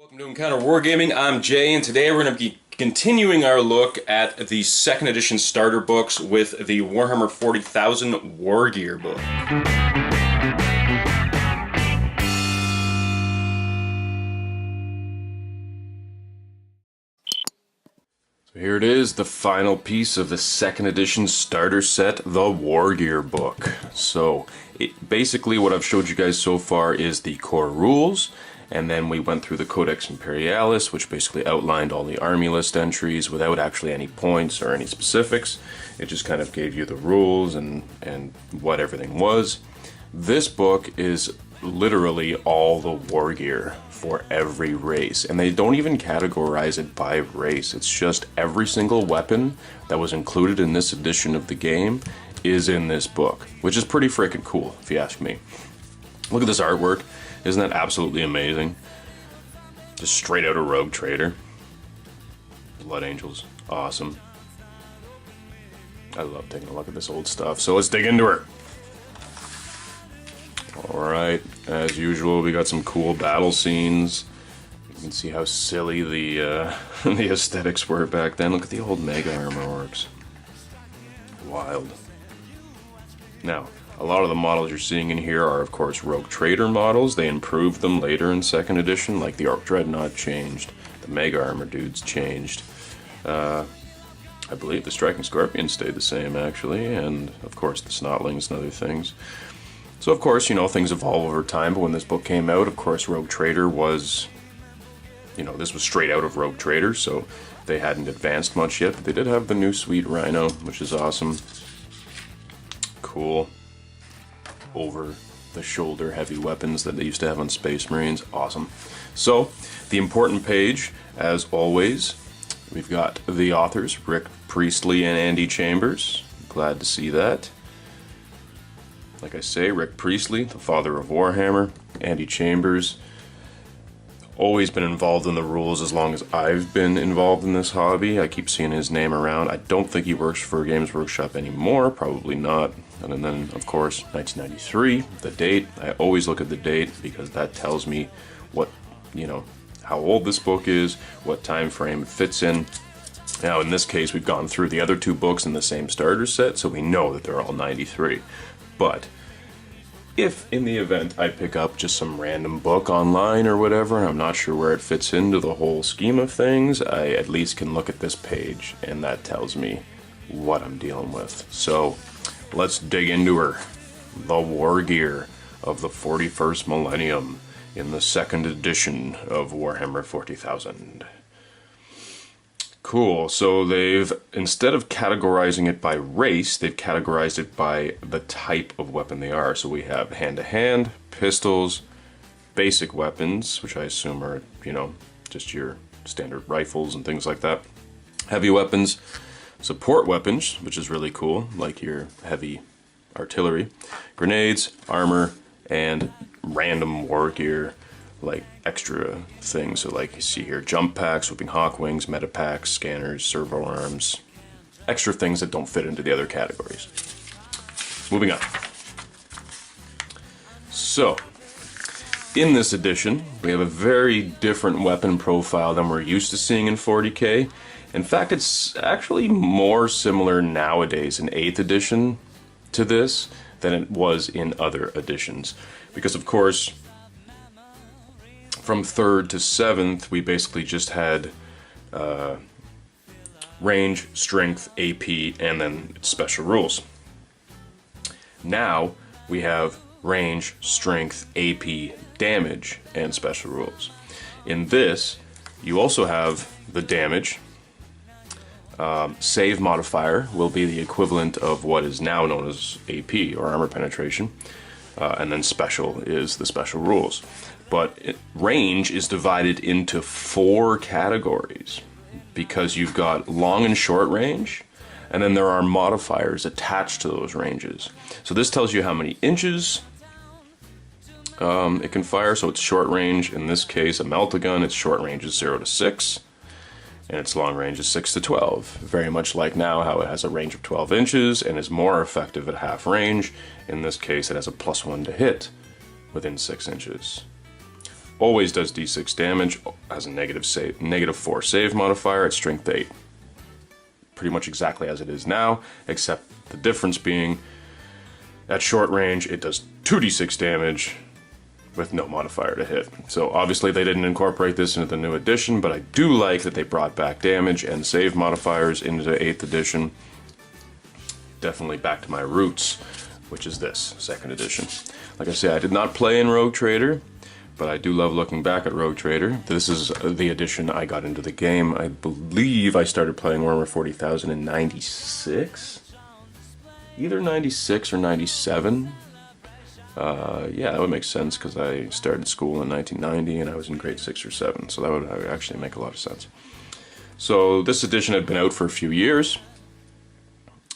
Welcome to Encounter Wargaming. I'm Jay, and today we're going to be continuing our look at the 2nd edition starter books with the Warhammer 40,000 Wargear Book. So here it is, the final piece of the 2nd edition starter set, the Wargear Book. So basically what I've showed you guys so far is the core rules. And then we went through the Codex Imperialis, which basically outlined all the army list entries without actually any points or any specifics. It just kind of gave you the rules and what everything was. This book is literally all the war gear for every race. And they don't even categorize it by race. It's just every single weapon that was included in this edition of the game is in this book, which is pretty freaking cool, if you ask me. Look at this artwork. Isn't that absolutely amazing? Just straight out of Rogue Trader. Blood Angels. Awesome. I love taking a look at this old stuff. So let's dig into her. Alright, as usual, we got some cool battle scenes. You can see how silly the the aesthetics were back then. Look at the old Mega Armor orcs. Wild. Now, a lot of the models you're seeing in here are, of course, Rogue Trader models. They improved them later in 2nd edition, like the Orc Dreadnought changed, the Mega Armor dudes changed. I believe the Striking Scorpion stayed the same, actually, and, of course, the Snotlings and other things. So, of course, you know, things evolve over time, but when this book came out, of course, Rogue Trader was, you know, this was straight out of Rogue Trader, so they hadn't advanced much yet, but they did have the new Sweet Rhino, which is awesome. Cool. Over-the-shoulder heavy weapons that they used to have on Space Marines. Awesome. So, the important page, as always, we've got the authors, Rick Priestley and Andy Chambers. Glad to see that. Like I say, Rick Priestley, the father of Warhammer. Andy Chambers, always been involved in the rules as long as I've been involved in this hobby. I keep seeing his name around. I don't think he works for Games Workshop anymore, probably not. And then, of course, 1993, the date. I always look at the date because that tells me what, you know, how old this book is, what time frame it fits in. Now, in this case, we've gone through the other two books in the same starter set, so we know that they're all 93. But if, in the event, I pick up just some random book online or whatever, and I'm not sure where it fits into the whole scheme of things, I at least can look at this page, and that tells me what I'm dealing with. So, let's dig into her. The Wargear of the 41st Millennium in the 2nd edition of Warhammer 40,000. Cool, so they've, instead of categorizing it by race, they've categorized it by the type of weapon they are. So we have hand-to-hand, pistols, basic weapons, which I assume are, you know, just your standard rifles and things like that. Heavy weapons, support weapons, which is really cool, like your heavy artillery, grenades, armor, and random war gear, like extra things. So like you see here, jump packs, whooping hawk wings, meta packs, scanners, servo arms, extra things that don't fit into the other categories. Moving on. So, in this edition, we have a very different weapon profile than we're used to seeing in 40k. In fact, it's actually more similar nowadays in 8th edition to this than it was in other editions. Because, of course, from 3rd to 7th, we basically just had range, strength, AP, and then special rules. Now, we have range, strength, AP, damage, and special rules. In this, you also have the damage. Save modifier will be the equivalent of what is now known as AP, or armor penetration, and then special is the special rules. But range is divided into 4 categories, because you've got long and short range, and then there are modifiers attached to those ranges. So this tells you how many inches it can fire, so it's short range. In this case, a Meltagun, its short range is 0 to 6. And its long range is 6 to 12. Very much like now how it has a range of 12 inches and is more effective at half range. In this case, it has a +1 to hit within 6 inches. always does D6 damage, has a -4 save modifier at strength 8. Pretty much exactly as it is now, except the difference being at short range it does 2d6 damage with no modifier to hit. So obviously they didn't incorporate this into the new edition, but I do like that they brought back damage and save modifiers into the 8th edition. Definitely back to my roots, which is this, 2nd edition. Like I say, I did not play in Rogue Trader, but I do love looking back at Rogue Trader. This is the edition I got into the game. I believe I started playing Warhammer 40,000 in 96? Either 96 or 97. Yeah, that would make sense because I started school in 1990 and I was in grade 6 or 7, so that would actually make a lot of sense. So this edition had been out for a few years.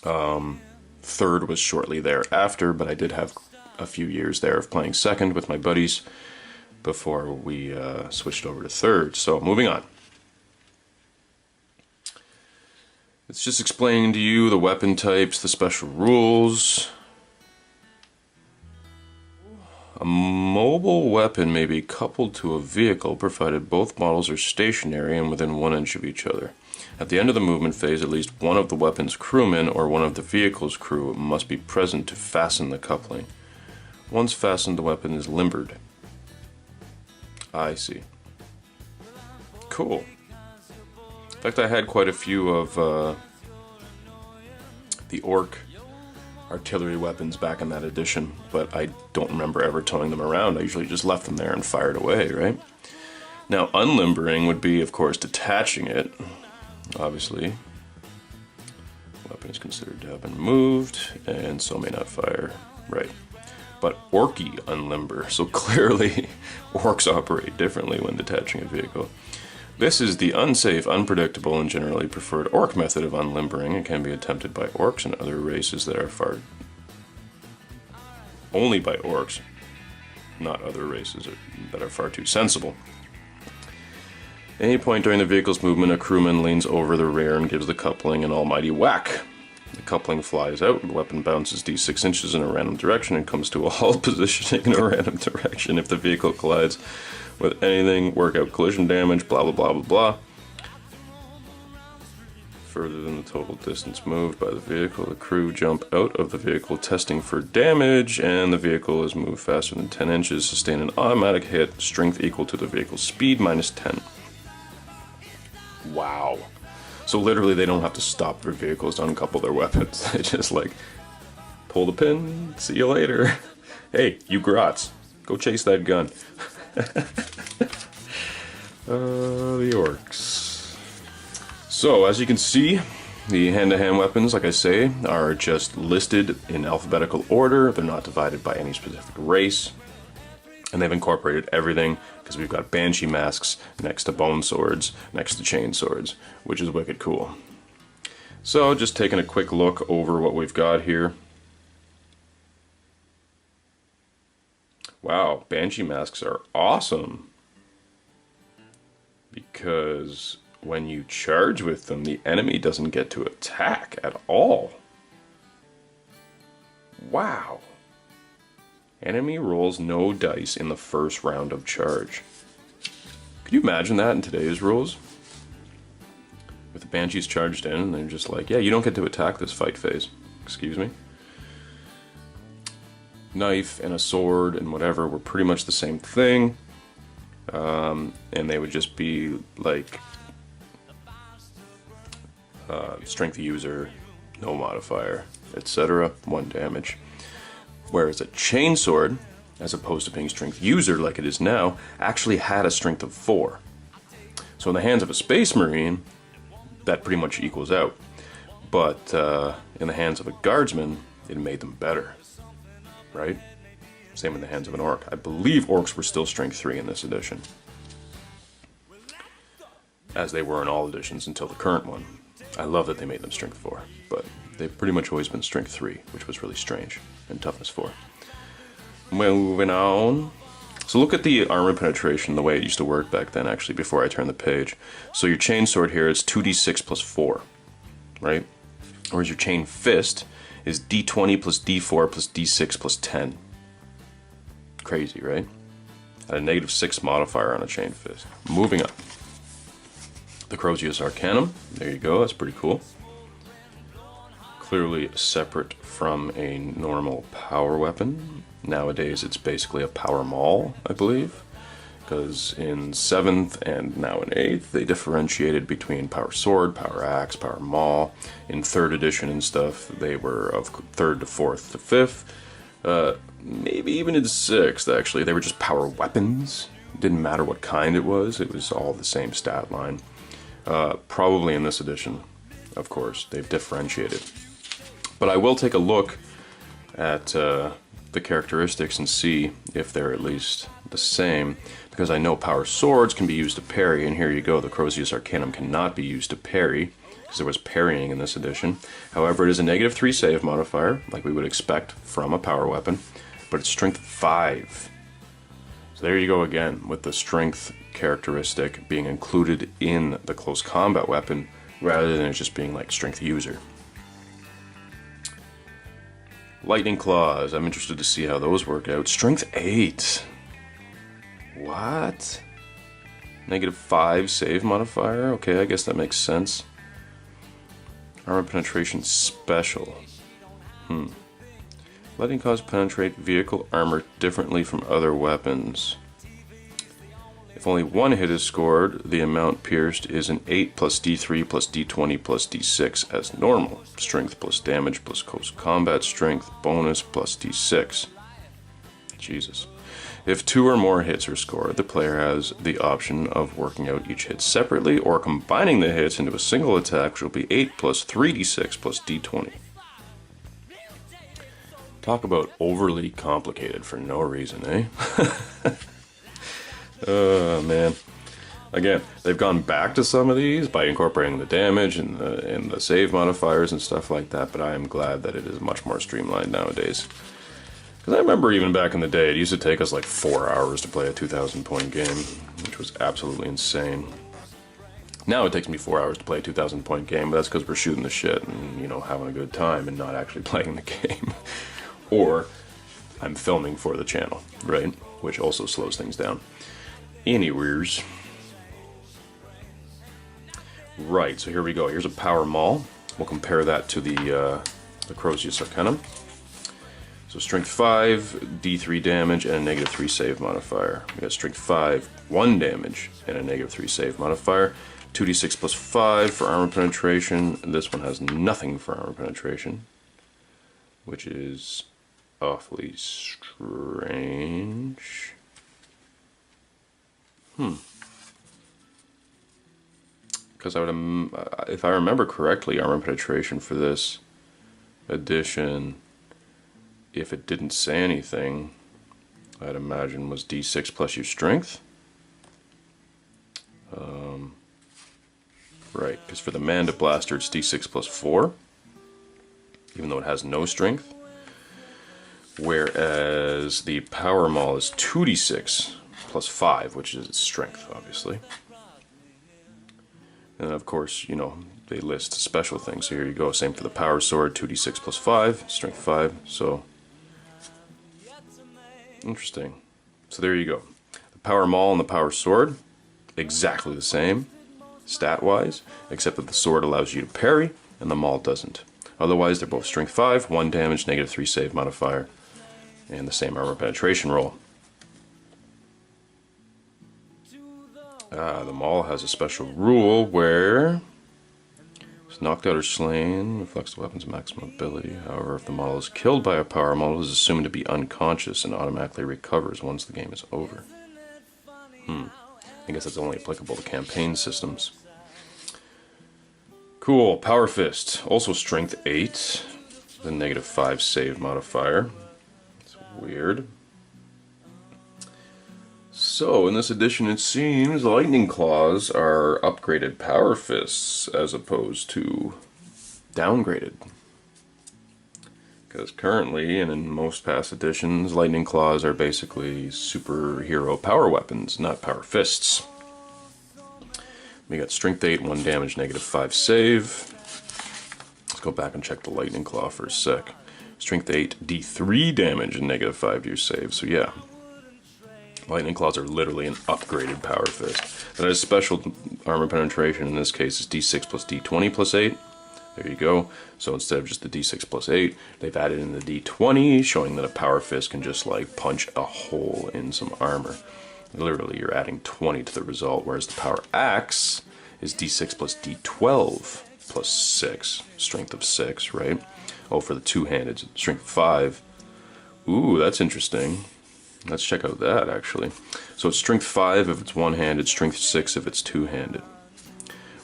3rd was shortly thereafter, but I did have a few years there of playing 2nd with my buddies before we switched over to 3rd. So moving on. It's just explaining to you the weapon types, the special rules. A mobile weapon may be coupled to a vehicle provided both models are stationary and within 1 inch of each other. At the end of the movement phase, at least one of the weapon's crewmen or one of the vehicle's crew must be present to fasten the coupling. Once fastened, the weapon is limbered. I see. Cool. In fact, I had quite a few of the orc artillery weapons back in that edition, but I don't remember ever towing them around. I usually just left them there and fired away, right? Now, unlimbering would be, of course, detaching it. Obviously, the weapon is considered to have been moved, and so may not fire. Right. But orky unlimber, so clearly orcs operate differently when detaching a vehicle. This is the unsafe, unpredictable, and generally preferred orc method of unlimbering. It can be attempted by orcs and other races that are only by orcs, not other races that are far too sensible. At any point during the vehicle's movement, a crewman leans over the rear and gives the coupling an almighty whack. The coupling flies out, the weapon bounces d6 inches in a random direction and comes to a halt positioning in a random direction. If the vehicle collides with anything, work out collision damage, blah blah blah blah blah. Further than the total distance moved by the vehicle, the crew jump out of the vehicle testing for damage, and the vehicle is moved faster than 10 inches, sustain an automatic hit, strength equal to the vehicle's speed minus 10. Wow. So literally they don't have to stop their vehicles to uncouple their weapons. They just like, pull the pin, see you later. Hey, you grots, go chase that gun. The orcs. So as you can see, the hand-to-hand weapons, like I say, are just listed in alphabetical order. They're not divided by any specific race. And they've incorporated everything, because we've got banshee masks next to bone swords, next to chain swords, which is wicked cool. So just taking a quick look over what we've got here. Wow, banshee masks are awesome, because when you charge with them, the enemy doesn't get to attack at all. Wow. Enemy rolls no dice in the first round of charge. Could you imagine that in today's rules? With the banshees charged in, and they're just like, yeah, you don't get to attack this fight phase. Excuse me? Knife and a sword and whatever were pretty much the same thing. And they would just be like strength user, no modifier, etc. 1 damage. Whereas a chainsword, as opposed to being strength user like it is now, actually had a strength of 4. So in the hands of a space marine, that pretty much equals out. But in the hands of a guardsman, it made them better. Right? Same in the hands of an orc. I believe orcs were still strength 3 in this edition, as they were in all editions until the current one. I love that they made them strength 4, but they've pretty much always been strength 3, which was really strange, and toughness 4. Moving on. So look at the armor penetration, the way it used to work back then, actually, before I turn the page. So your chain sword here is 2d6 plus 4, right? Whereas your chain fist is d20 plus d4 plus d6 plus 10. Crazy, right? and a -6 modifier on a chain fist. Moving up. The Crozius Arcanum. There you go, that's pretty cool. Clearly separate from a normal power weapon. Nowadays it's basically a power maul, I believe. Because in 7th and now in 8th, they differentiated between power sword, power axe, power maul. In 3rd edition and stuff, they were of 3rd to 4th to 5th. Maybe even in 6th, actually. They were just power weapons. It didn't matter what kind it was all the same stat line. Probably in this edition, of course, they've differentiated. But I will take a look at the characteristics and see if they're at least the same, because I know power swords can be used to parry, and here you go, the Crozius Arcanum cannot be used to parry, because there was parrying in this edition. However, it is a -3 save modifier, like we would expect from a power weapon, but it's strength 5. So there you go again, with the strength characteristic being included in the close combat weapon, rather than it just being like strength user. Lightning Claws, I'm interested to see how those work out. Strength 8. What? -5 save modifier? Okay, I guess that makes sense. Armor penetration special. Lightning Claws penetrate vehicle armor differently from other weapons. If only one hit is scored, the amount pierced is an 8 plus D3 plus D20 plus D6 as normal. Strength plus damage plus close combat strength bonus plus D6. Jesus. If 2 or more hits are scored, the player has the option of working out each hit separately or combining the hits into a single attack, which will be 8 plus 3d6 plus d20. Talk about overly complicated for no reason, eh? Oh, man. Again, they've gone back to some of these by incorporating the damage and the save modifiers and stuff like that, but I am glad that it is much more streamlined nowadays. Because I remember even back in the day, it used to take us like 4 hours to play a 2,000 point game, which was absolutely insane. Now it takes me 4 hours to play a 2,000 point game, but that's because we're shooting the shit and, you know, having a good time and not actually playing the game. Or I'm filming for the channel, right? Which also slows things down. Anyways. Right, so here we go. Here's a power maul. We'll compare that to the Crozius Arcanum. So strength 5, D3 damage, and a -3 save modifier. We got strength 5, 1 damage, and a -3 save modifier. 2d6 plus 5 for armor penetration. This one has nothing for armor penetration, which is awfully strange. Because I would, if I remember correctly, armor penetration for this edition, if it didn't say anything, I'd imagine was d6 plus your strength. Right, because for the Manda Blaster it's d6 plus 4, even though it has no strength. Whereas the Power Maul is 2d6 plus 5, which is its strength, obviously. And of course, you know, they list special things. So here you go, same for the Power Sword, 2d6 plus 5, strength 5, so interesting. So there you go. The Power Maul and the Power Sword, exactly the same, stat-wise, except that the sword allows you to parry, and the Maul doesn't. Otherwise, they're both strength 5, 1 damage, -3 save modifier, and the same armor penetration roll. The Maul has a special rule where it's knocked out or slain, reflects the weapon's maximum ability. However, if the model is killed by a power model, it is assumed to be unconscious and automatically recovers once the game is over. I guess that's only applicable to campaign systems. Cool, Power Fist, also strength 8, the -5 save modifier. It's weird. So, in this edition it seems Lightning Claws are upgraded Power Fists as opposed to downgraded. Because currently, and in most past editions, Lightning Claws are basically superhero power weapons, not power fists. We got strength 8, 1 damage, -5 save. Let's go back and check the Lightning Claw for a sec. Strength 8, D3 damage, and -5 to your save, so yeah. Lightning Claws are literally an upgraded Power Fist. That has special armor penetration. In this case, it's D6 plus D20 plus 8. There you go. So instead of just the D6 plus 8, they've added in the D20, showing that a Power Fist can just like punch a hole in some armor. Literally, you're adding 20 to the result, whereas the Power Axe is D6 plus D12 plus 6. Strength of 6, right? Oh, for the two-handed, strength 5. Ooh, that's interesting. Let's check out that, actually. So it's strength 5 if it's one-handed, strength 6 if it's two-handed.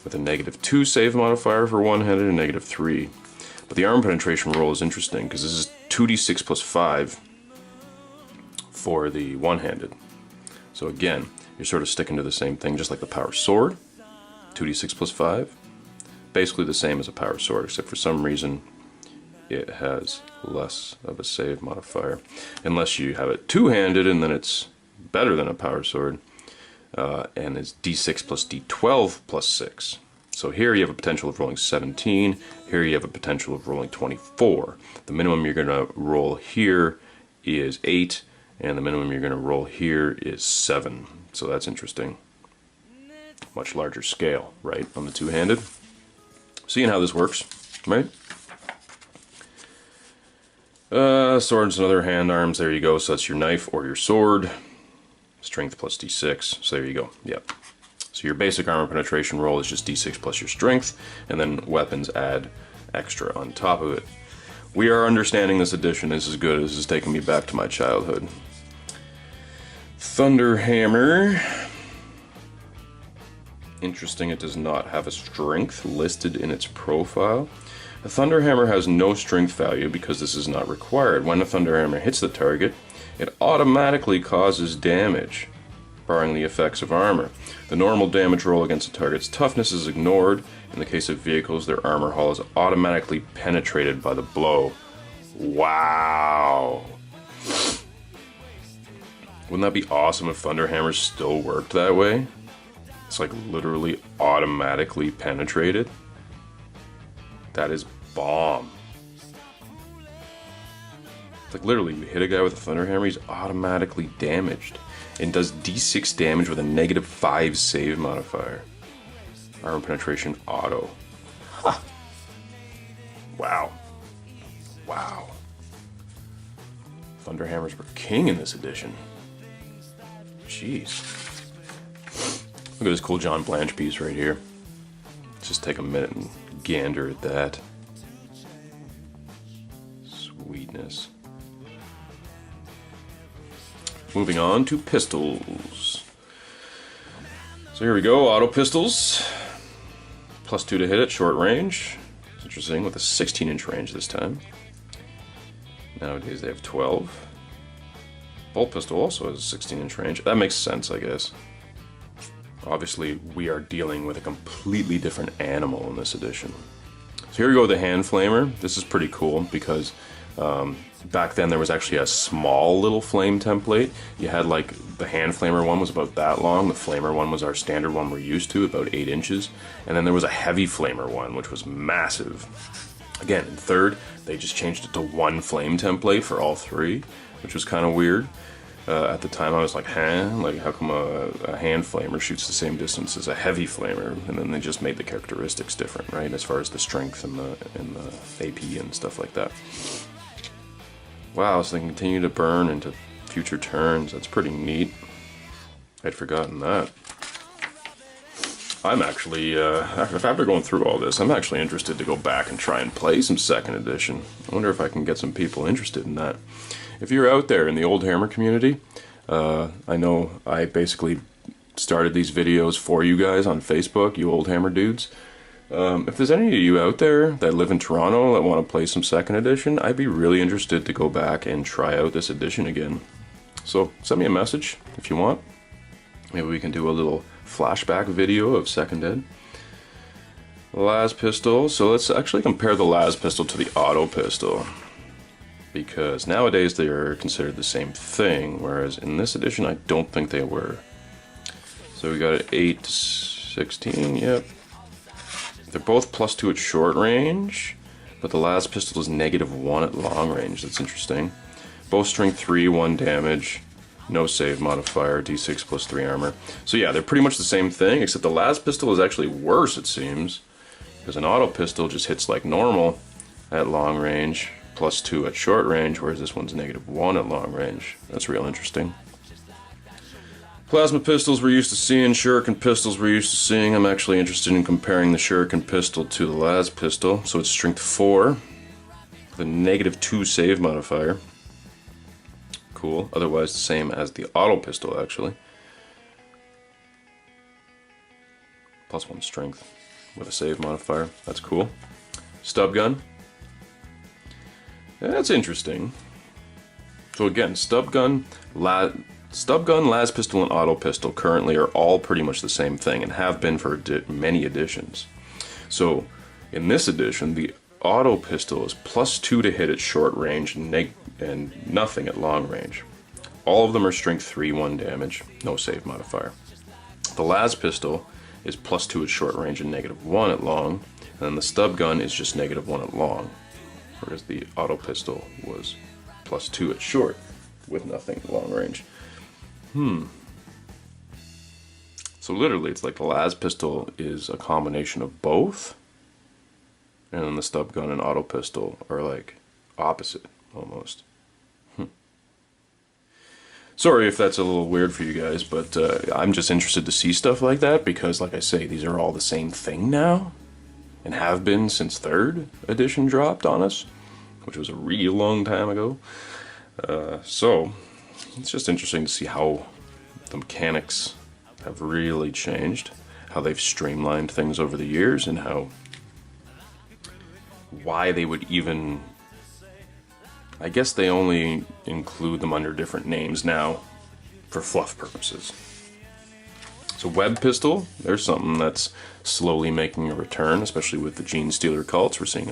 With a -2 save modifier for one-handed and -3. But the armor penetration roll is interesting, because this is 2d6 plus 5 for the one-handed. So again, you're sort of sticking to the same thing, just like the Power Sword. 2d6 plus 5. Basically the same as a Power Sword, except for some reason it has less of a save modifier. Unless you have it two-handed, and then it's better than a Power Sword. And it's d6 plus d12 plus 6. So here you have a potential of rolling 17. Here you have a potential of rolling 24. The minimum you're going to roll here is 8. And the minimum you're going to roll here is 7. So that's interesting. Much larger scale, right, on the two-handed. Seeing how this works, right? Swords and other hand arms, there you go. So that's your knife or your sword. Strength plus d6, so there you go, yep. So your basic armor penetration roll is just d6 plus your strength, and then weapons add extra on top of it. We are understanding this edition. This is good. This is taking me back to my childhood. Thunderhammer. Interesting, it does not have a strength listed in its profile. A Thunderhammer has no strength value because this is not required. When a Thunderhammer hits the target, it automatically causes damage, barring the effects of armor. The normal damage roll against a target's toughness is ignored. In the case of vehicles, their armor hull is automatically penetrated by the blow. Wow! Wouldn't that be awesome if Thunderhammers still worked that way? It's like literally automatically penetrated. That is bomb. Like literally, you hit a guy with a Thunderhammer, he's automatically damaged. And does d6 damage with a -5 save modifier. Armor penetration auto. Ha! Wow. Wow. Thunderhammers were king in this edition. Jeez. Look at this cool John Blanche piece right here. Let's just take a minute and gander at that. Sweetness. Moving on to pistols. So here we go, auto pistols. +2 to hit at short range. It's interesting, with a 16-inch range this time. Nowadays they have 12. Bolt pistol also has a 16-inch range. That makes sense, I guess. Obviously, we are dealing with a completely different animal in this edition. So here we go with the hand flamer. This is pretty cool because back then there was actually a small little flame template. You had like the hand flamer one was about that long. The flamer one was our standard one we're used to, about 8 inches. And then there was a heavy flamer one, which was massive. Again, in third, they just changed it to one flame template for all three, which was kind of weird. At the time I was like, huh? Like, how come a hand flamer shoots the same distance as a heavy flamer? And then they just made the characteristics different, right? As far as the strength and the AP and stuff like that. Wow, so they can continue to burn into future turns. That's pretty neat. I'd forgotten that. I'm actually, after going through all this, I'm actually interested to go back and try and play some 2nd edition. I wonder if I can get some people interested in that. If you're out there in the Old Hammer community, I know I basically started these videos for you guys on Facebook, you Old Hammer dudes. If there's any of you out there that live in Toronto that want to play some 2nd edition, I'd be really interested to go back and try out this edition again. So send me a message if you want. Maybe we can do a little flashback video of 2nd Ed. Las pistol. So let's actually compare the Las pistol to the auto pistol, because nowadays they are considered the same thing, whereas in this edition I don't think they were. So we got an 8, 16, yep. They're both +2 at short range, but the Las pistol is -1 at long range. That's interesting. Both strength 3, 1 damage. No save modifier, d6 plus 3 armor. So yeah, they're pretty much the same thing, except the las pistol is actually worse, it seems. Because an auto pistol just hits like normal at long range, plus 2 at short range, whereas this one's -1 at long range. That's real interesting. Plasma pistols we're used to seeing, shuriken pistols we're used to seeing. I'm actually interested in comparing the shuriken pistol to the las pistol. So it's strength 4, with a -2 save modifier. Cool. Otherwise the same as the auto pistol, actually. +1 strength with a save modifier. That's cool. Stub gun. That's interesting. So again, stub gun, las pistol, and auto pistol currently are all pretty much the same thing and have been for many editions. So in this edition, the auto pistol is +2 to hit at short range and nothing at long range. All of them are strength 3, 1 damage, no save modifier. The las pistol is +2 at short range and -1 at long, and then the stub gun is just -1 at long, whereas the auto pistol was +2 at short with nothing at long range. So literally it's like the las pistol is a combination of both, and then the stub gun and auto pistol are like opposite almost. Sorry if that's a little weird for you guys, but I'm just interested to see stuff like that because, like I say, these are all the same thing now and have been since 3rd edition dropped on us, which was a real long time ago. So it's just interesting to see how the mechanics have really changed, how they've streamlined things over the years, and why they would even... I guess they only include them under different names now for fluff purposes. So web pistol, there's something that's slowly making a return, especially with the Gene Stealer cults. We're seeing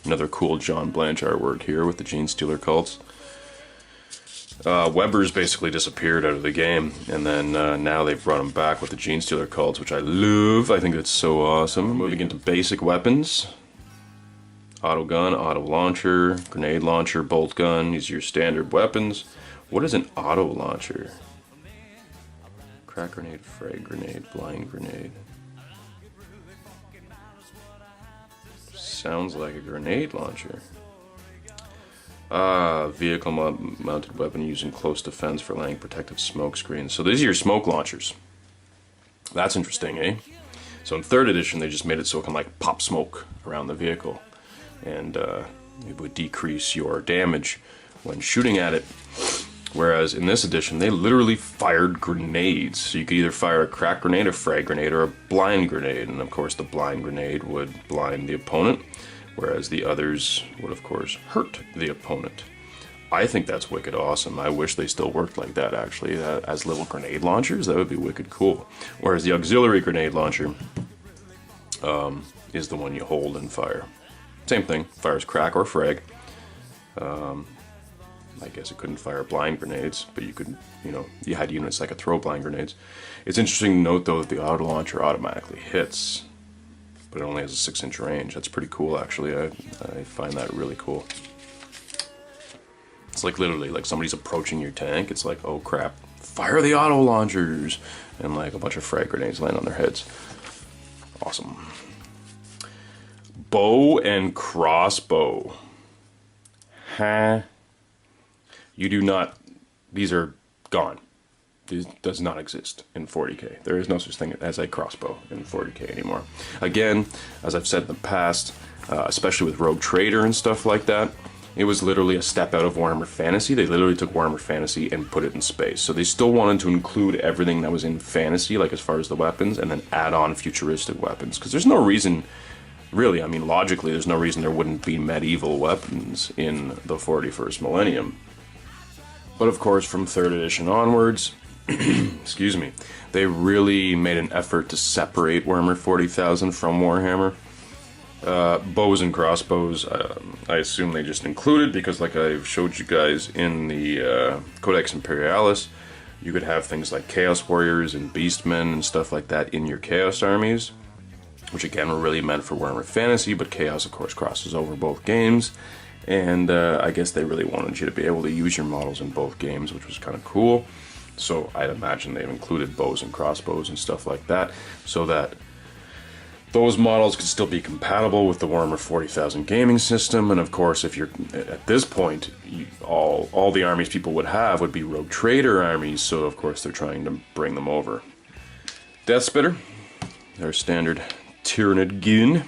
another cool John Blanche artwork here with the Gene Stealer cults. Webbers basically disappeared out of the game, and then now they've brought them back with the Gene Stealer cults, which I love. I think that's so awesome. Moving into basic weapons. Auto gun, auto launcher, grenade launcher, bolt gun. These are your standard weapons. What is an auto launcher? Crack grenade, frag grenade, blind grenade. Sounds like a grenade launcher. Vehicle mounted weapon using close defense for laying protective smoke screens. So these are your smoke launchers. That's interesting, eh? So in 3rd edition they just made it so it can like pop smoke around the vehicle. And it would decrease your damage when shooting at it. Whereas in this edition, they literally fired grenades. So you could either fire a crack grenade, a frag grenade, or a blind grenade. And of course, the blind grenade would blind the opponent, whereas the others would, of course, hurt the opponent. I think that's wicked awesome. I wish they still worked like that, actually. As little grenade launchers, that would be wicked cool. Whereas the auxiliary grenade launcher is the one you hold and fire. Same thing, fires crack or frag. I guess it couldn't fire blind grenades, but you could, you had units that could throw blind grenades. It's interesting to note, though, that the auto launcher automatically hits, but it only has a 6-inch range. That's pretty cool, actually. I find that really cool. It's like literally, like somebody's approaching your tank. It's like, oh crap, fire the auto launchers, and like a bunch of frag grenades land on their heads. Awesome. Bow and crossbow. Huh? You do not... These are gone. This does not exist in 40k. There is no such thing as a crossbow in 40k anymore. Again, as I've said in the past, especially with Rogue Trader and stuff like that, it was literally a step out of Warhammer Fantasy. They literally took Warhammer Fantasy and put it in space. So they still wanted to include everything that was in Fantasy, like as far as the weapons, and then add on futuristic weapons. Because there's no reason... Really, I mean, logically, there's no reason there wouldn't be medieval weapons in the 41st millennium. But of course, from 3rd edition onwards, excuse me, they really made an effort to separate Warhammer 40,000 from Warhammer. Bows and crossbows, I assume they just included, because like I've showed you guys in the Codex Imperialis, you could have things like Chaos Warriors and Beastmen and stuff like that in your Chaos armies, which again were really meant for Warhammer Fantasy, but Chaos of course crosses over both games, and I guess they really wanted you to be able to use your models in both games, which was kind of cool. So I'd imagine they've included bows and crossbows and stuff like that, so that those models could still be compatible with the Warhammer 40,000 gaming system. And of course, if you're at this point, all the armies people would have would be Rogue Trader armies, so of course they're trying to bring them over. Death Spitter, their standard Tyrannid gun.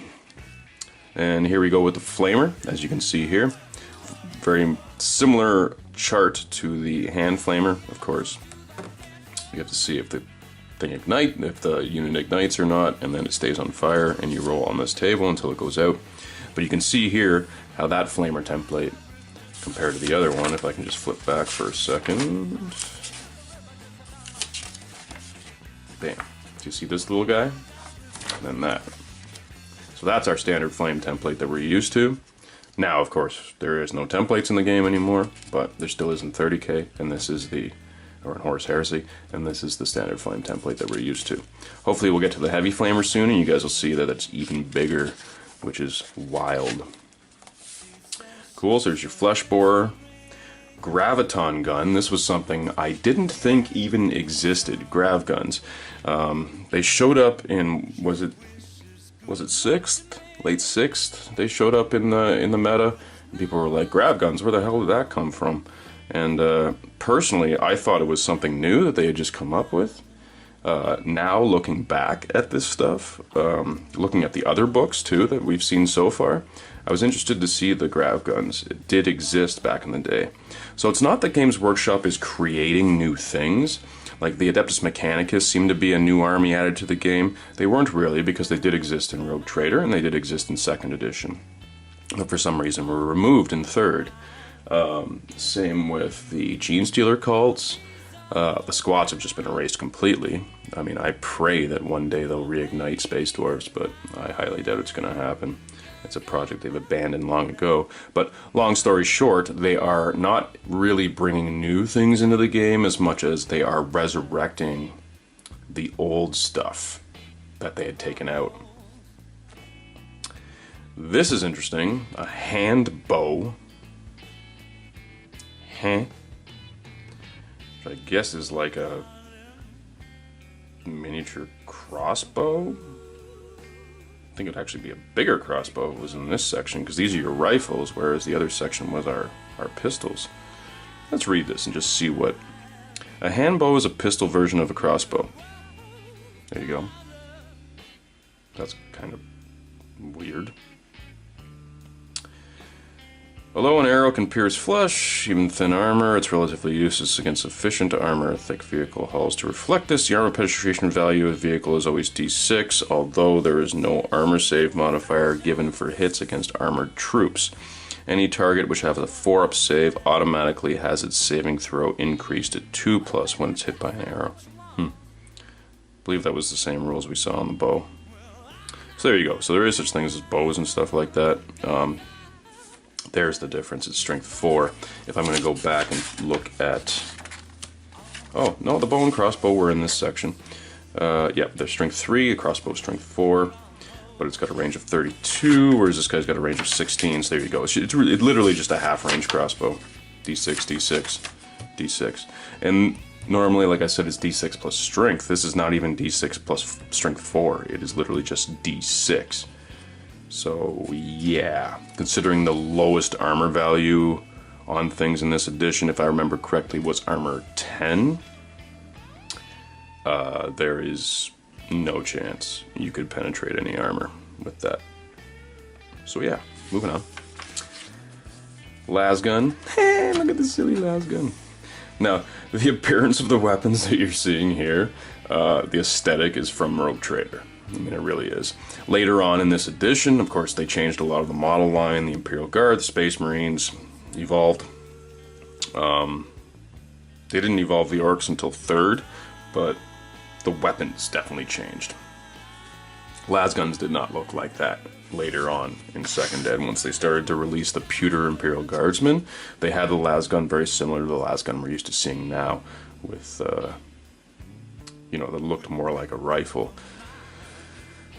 And here we go with the Flamer, as you can see here. Very similar chart to the Hand Flamer, of course. You have to see if the thing if the unit ignites or not, and then it stays on fire, and you roll on this table until it goes out. But you can see here how that Flamer template compared to the other one. If I can just flip back for a second. Bam. Do you see this little guy? And then that. So that's our standard flame template that we're used to. Now, of course, there is no templates in the game anymore, but there still is in 30K, and this is or in Horus Heresy, and this is the standard flame template that we're used to. Hopefully we'll get to the heavy flamer soon, and you guys will see that it's even bigger, which is wild. Cool, so there's your flesh borer. Graviton gun, this was something I didn't think even existed, grav guns. They showed up in, was it 6th? Late 6th? They showed up in the meta, and people were like, grav guns, where the hell did that come from? And personally, I thought it was something new that they had just come up with. Now, looking back at this stuff, looking at the other books too that we've seen so far, I was interested to see the grav guns. It did exist back in the day. So it's not that Games Workshop is creating new things. Like the Adeptus Mechanicus seemed to be a new army added to the game. They weren't really, because they did exist in Rogue Trader and they did exist in 2nd edition. But for some reason were removed in 3rd. Same with the Gene Stealer cults. The squats have just been erased completely. I mean, I pray that one day they'll reignite Space Dwarves, but I highly doubt it's going to happen. It's a project they've abandoned long ago. But long story short, they are not really bringing new things into the game as much as they are resurrecting the old stuff that they had taken out. This is interesting. A hand bow. Which I guess is like a miniature crossbow. I think it'd actually be a bigger crossbow if it was in this section, because these are your rifles, whereas the other section was our pistols. Let's read this and just see what... A hand bow is a pistol version of a crossbow. There you go. That's kind of weird. Although an arrow can pierce flesh, even thin armor, it's relatively useless against efficient armor, thick vehicle hulls. To reflect this, the armor penetration value of the vehicle is always D6, although there is no armor save modifier given for hits against armored troops. Any target which has a 4-up save automatically has its saving throw increased to 2+ when it's hit by an arrow. I believe that was the same rules we saw on the bow. So there you go. So there is such things as bows and stuff like that. There's the difference. It's strength 4. If I'm going to go back and look at... Oh, no, the bow and crossbow were in this section. Yeah, they're strength 3, the crossbow strength 4, but it's got a range of 32, whereas this guy's got a range of 16, so there you go. It's literally just a half-range crossbow. D6, D6, D6. And normally, like I said, it's D6 plus strength. This is not even D6 plus strength 4. It is literally just D6. So, yeah, considering the lowest armor value on things in this edition, if I remember correctly, was armor 10, there is no chance you could penetrate any armor with that. So, yeah, moving on. Lasgun. Hey, look at the silly lasgun. Now, the appearance of the weapons that you're seeing here, the aesthetic is from Rogue Trader. I mean, it really is. Later on in this edition, of course, they changed a lot of the model line. The Imperial Guard, the Space Marines evolved. They didn't evolve the Orcs until 3rd, but the weapons definitely changed. Lasguns did not look like that later on in 2nd Ed. Once they started to release the pewter Imperial Guardsmen, they had the lasgun very similar to the lasgun we're used to seeing now, with, you know, that looked more like a rifle.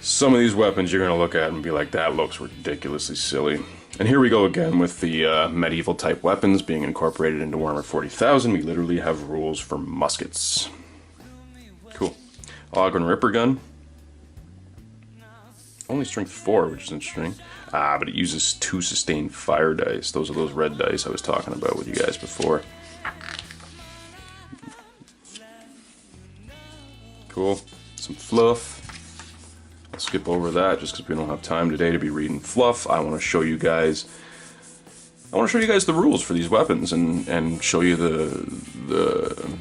Some of these weapons you're going to look at and be like, that looks ridiculously silly. And here we go again with the medieval type weapons being incorporated into Warhammer 40,000. We literally have rules for muskets. Cool. Ogren Ripper Gun. Only strength 4, which is interesting. But it uses 2 sustained fire dice. Those are those red dice I was talking about with you guys before. Cool. Some fluff. I'll skip over that just because we don't have time today to be reading fluff. I want to show you guys the rules for these weapons and show you the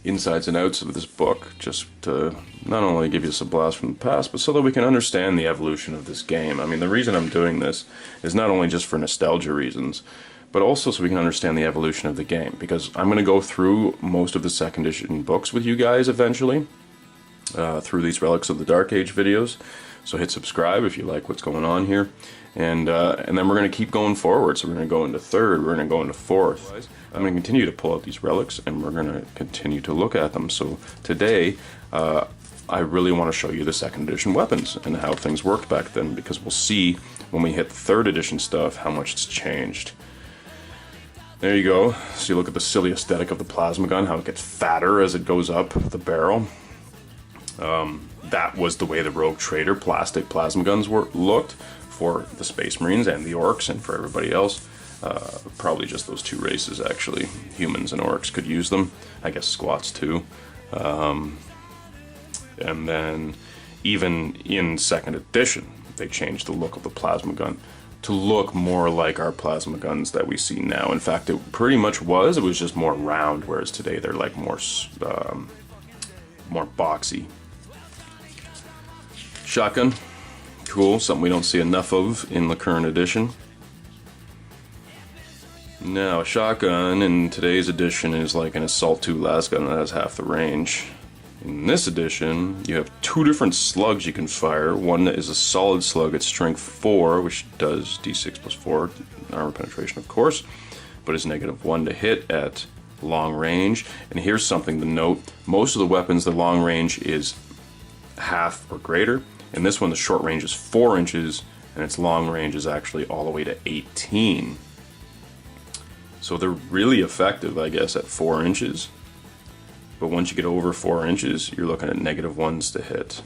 insides and outs of this book, just to not only give you some blast from the past, but so that we can understand the evolution of this game. I mean, the reason I'm doing this is not only just for nostalgia reasons, but also so we can understand the evolution of the game, because I'm going to go through most of the second edition books with you guys eventually, through these Relics of the Dark Age videos. So hit subscribe if you like what's going on here, and then we're going to keep going forward. So we're going to go into third, we're going to go into fourth. I'm going to continue to pull out these relics, and we're going to continue to look at them. So today, I really want to show you the second edition weapons and how things worked back then, because we'll see when we hit the third edition stuff how much it's changed. There you go. So you look at the silly aesthetic of the plasma gun, how it gets fatter as it goes up the barrel. That was the way the Rogue Trader plastic plasma guns looked for the Space Marines and the Orcs, and for everybody else. Probably just those two races, actually. Humans and Orcs could use them. I guess Squats too. And then even in second edition, they changed the look of the plasma gun to look more like our plasma guns that we see now. In fact, it pretty much was. It was just more round, whereas today they're like more boxy. Shotgun, cool, something we don't see enough of in the current edition. Now, a shotgun in today's edition is like an Assault 2 las gun that has half the range. In this edition, you have 2 different slugs you can fire. One is a solid slug at strength 4, which does d6 plus 4 armor penetration, of course, but is -1 to hit at long range. And here's something to note: most of the weapons, the long range is half or greater. In this one, the short range is 4 inches, and its long range is actually all the way to 18. So they're really effective, I guess, at 4 inches. But once you get over 4 inches, you're looking at -1s to hit.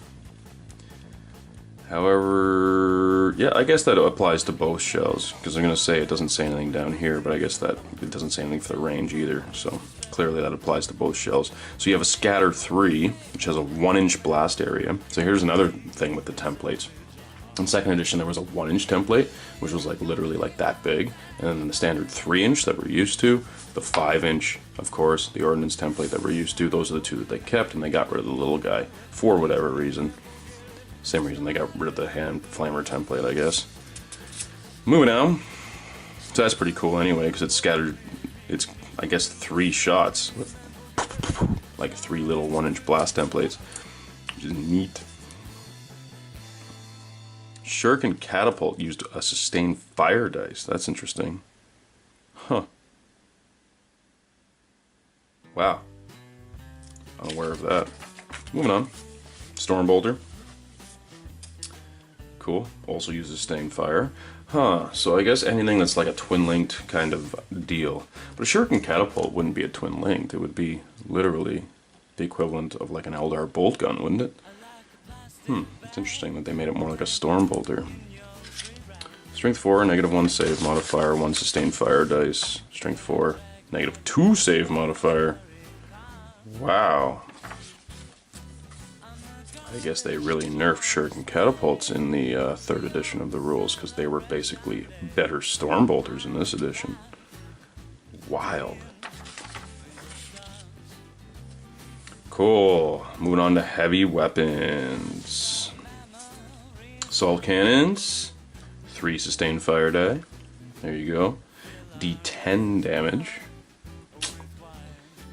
However, yeah, I guess that applies to both shells, because I'm going to say it doesn't say anything down here, but I guess that it doesn't say anything for the range either. So clearly that applies to both shells. So you have a Scatter 3, which has a 1-inch blast area. So here's another thing with the templates. In second edition, there was a 1-inch template, which was like literally like that big, and then the standard 3-inch that we're used to, the 5-inch, of course, the ordnance template that we're used to. Those are the two that they kept, and they got rid of the little guy for whatever reason. Same reason they got rid of the hand flamer template, I guess. Moving on. So that's pretty cool anyway, because it's scattered. It's, I guess, 3 shots with like 3 little 1-inch blast templates, which is neat. Shuriken Catapult used a sustained fire dice. That's interesting. Huh. Wow. Unaware of that. Moving on. Stormbolter. Cool. Also uses sustained fire. Huh. So I guess anything that's like a twin-linked kind of deal. But a Shuriken Catapult wouldn't be a twin-linked. It would be literally the equivalent of like an Eldar bolt gun, wouldn't it? It's interesting that they made it more like a Stormbolter. Strength 4, -1 save modifier, 1 sustained fire dice. Strength 4, -2 save modifier. Wow. I guess they really nerfed Shuriken Catapults in the third edition of the rules, because they were basically better Stormbolters in this edition. Wild. Cool. Moving on to heavy weapons. Assault cannons. 3 sustained fire die. There you go. D10 damage.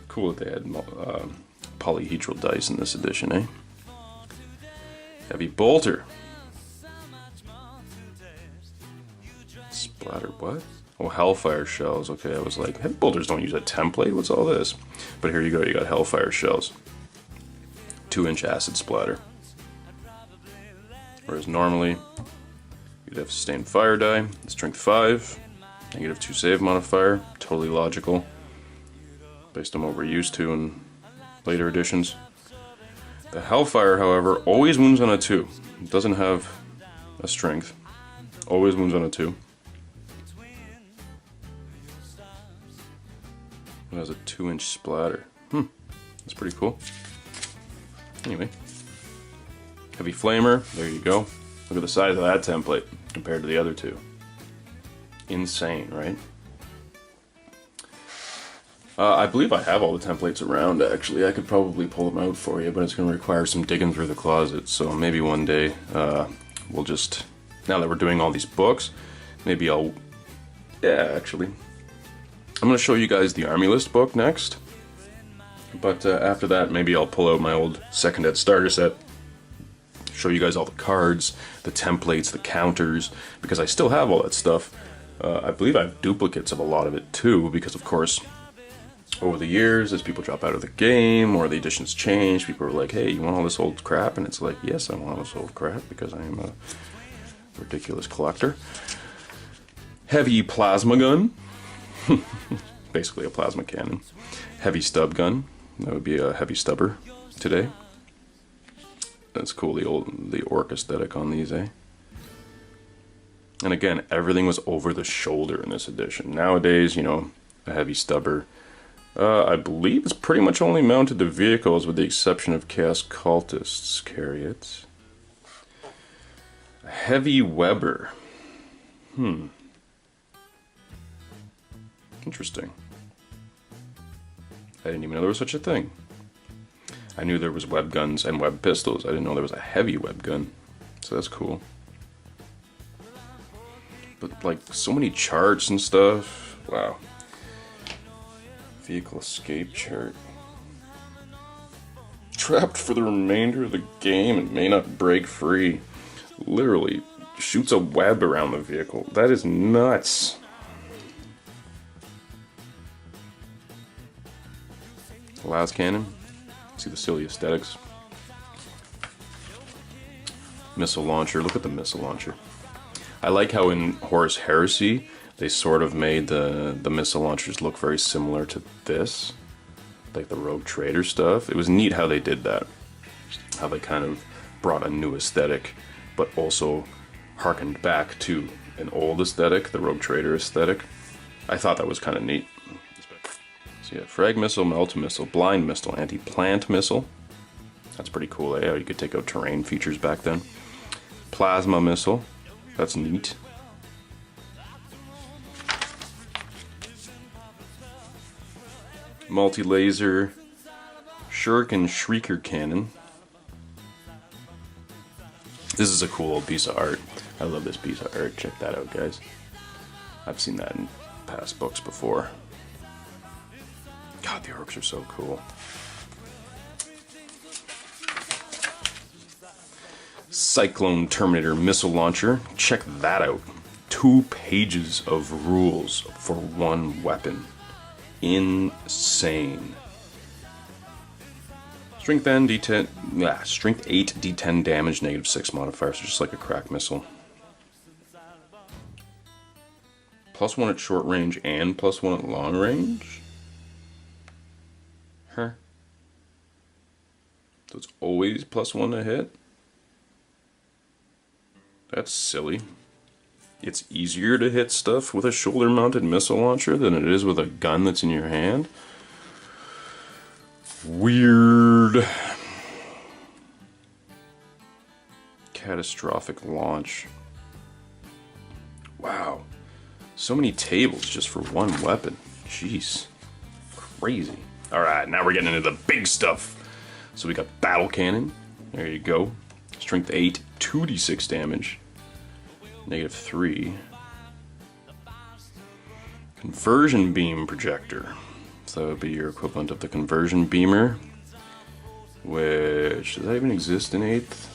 Cool that they had polyhedral dice in this edition, eh? Heavy bolter. Splatter what? Oh, Hellfire shells. Okay, I was like, heavy bolters don't use a template. What's all this? But here you go. You got Hellfire shells. 2-inch acid splatter. Whereas normally, you'd Negative sustained fire die, strength 5, negative 2 save modifier, totally logical, based on what we're used to in later editions. The Hellfire, however, always wounds on a 2. It doesn't have a strength. Always wounds on a 2. It has a 2-inch splatter. That's pretty cool. Anyway. Heavy Flamer, there you go. Look at the size of that template compared to the other two. Insane, right? I believe I have all the templates around, actually. I could probably pull them out for you, but it's going to require some digging through the closet. So maybe one day we'll just, now that we're doing all these books, maybe I'll, yeah, actually. I'm going to show you guys the Army List book next. But after that, maybe I'll pull out my old Second Ed starter set, show you guys all the cards, the templates, the counters, because I still have all that stuff. I believe I have duplicates of a lot of it too, because of course, over the years, as people drop out of the game, or the editions change, people are like, hey, you want all this old crap? And it's like, yes, I want all this old crap, because I am a ridiculous collector. Heavy plasma gun. Basically a plasma cannon. Heavy stub gun. That would be a heavy stubber today. That's cool, the orc aesthetic on these, eh? And again, everything was over the shoulder in this edition. Nowadays, you know, a heavy stubber, I believe it's pretty much only mounted to vehicles with the exception of Chaos Cultists carry it. A heavy Weber. Interesting. I didn't even know there was such a thing. I knew there was web guns and web pistols. I didn't know there was a heavy web gun. So that's cool. But like so many charts and stuff. Wow. Vehicle escape chart. Trapped for the remainder of the game and may not break free. Literally shoots a web around the vehicle. That is nuts. Las cannon. See the silly aesthetics. Missile launcher. Look at the missile launcher. I like how in Horus Heresy they sort of made the missile launchers look very similar to this, like the Rogue Trader stuff. It was neat how they did that. How they kind of brought a new aesthetic, but also harkened back to an old aesthetic, the Rogue Trader aesthetic. I thought that was kind of neat. So yeah, frag missile, melt missile, blind missile, anti-plant missile. That's pretty cool, eh? You could take out terrain features back then. Plasma missile. That's neat. Multi-laser Shuriken Shrieker cannon. This is a cool old piece of art. I love this piece of art. Check that out, guys. I've seen that in past books before. God, the orcs are so cool. Cyclone Terminator missile launcher. Check that out. 2 pages of rules for one weapon. Insane. Strength 8 D10 damage, negative 6 modifier, so just like a crack missile. +1 at short range and +1 at long range? Huh. So it's always +1 to hit? That's silly. It's easier to hit stuff with a shoulder-mounted missile launcher than it is with a gun that's in your hand? Weird. Catastrophic launch. Wow. So many tables just for one weapon. Jeez. Crazy. Alright, now we're getting into the big stuff. So we got battle cannon. There you go. Strength 8, 2d6 damage. Negative 3. Conversion beam projector. So that would be your equivalent of the conversion beamer. Which, does that even exist in 8th?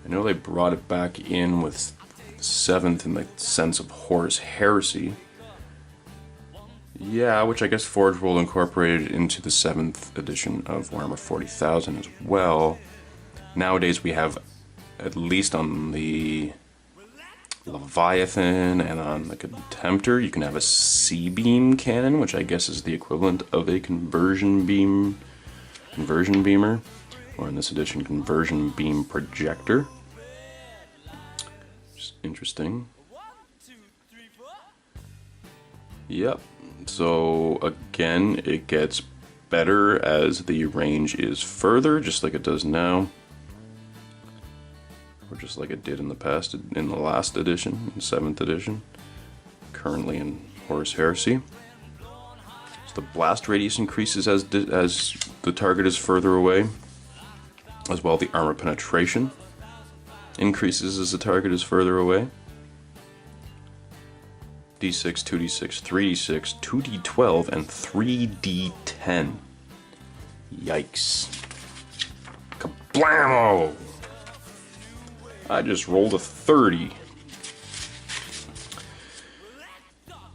I know they brought it back in with 7th in the sense of Horus Heresy. Yeah, which I guess Forge World incorporated into the 7th edition of Warhammer 40,000 as well. Nowadays we have, at least on the Leviathan, and on the Contemptor you can have a C-beam cannon, which I guess is the equivalent of a conversion beamer, or in this edition, conversion beam projector. Just interesting. Yep. So again, it gets better as the range is further, just like it does now. Or just like it did in the past, in the last edition, in 7th edition. Currently in Horus Heresy. So the blast radius increases as the target is further away. As well, the armor penetration increases as the target is further away. D6, 2d6, 3d6, 2d12, and 3d10. Yikes. Kablamo! I just rolled a 30.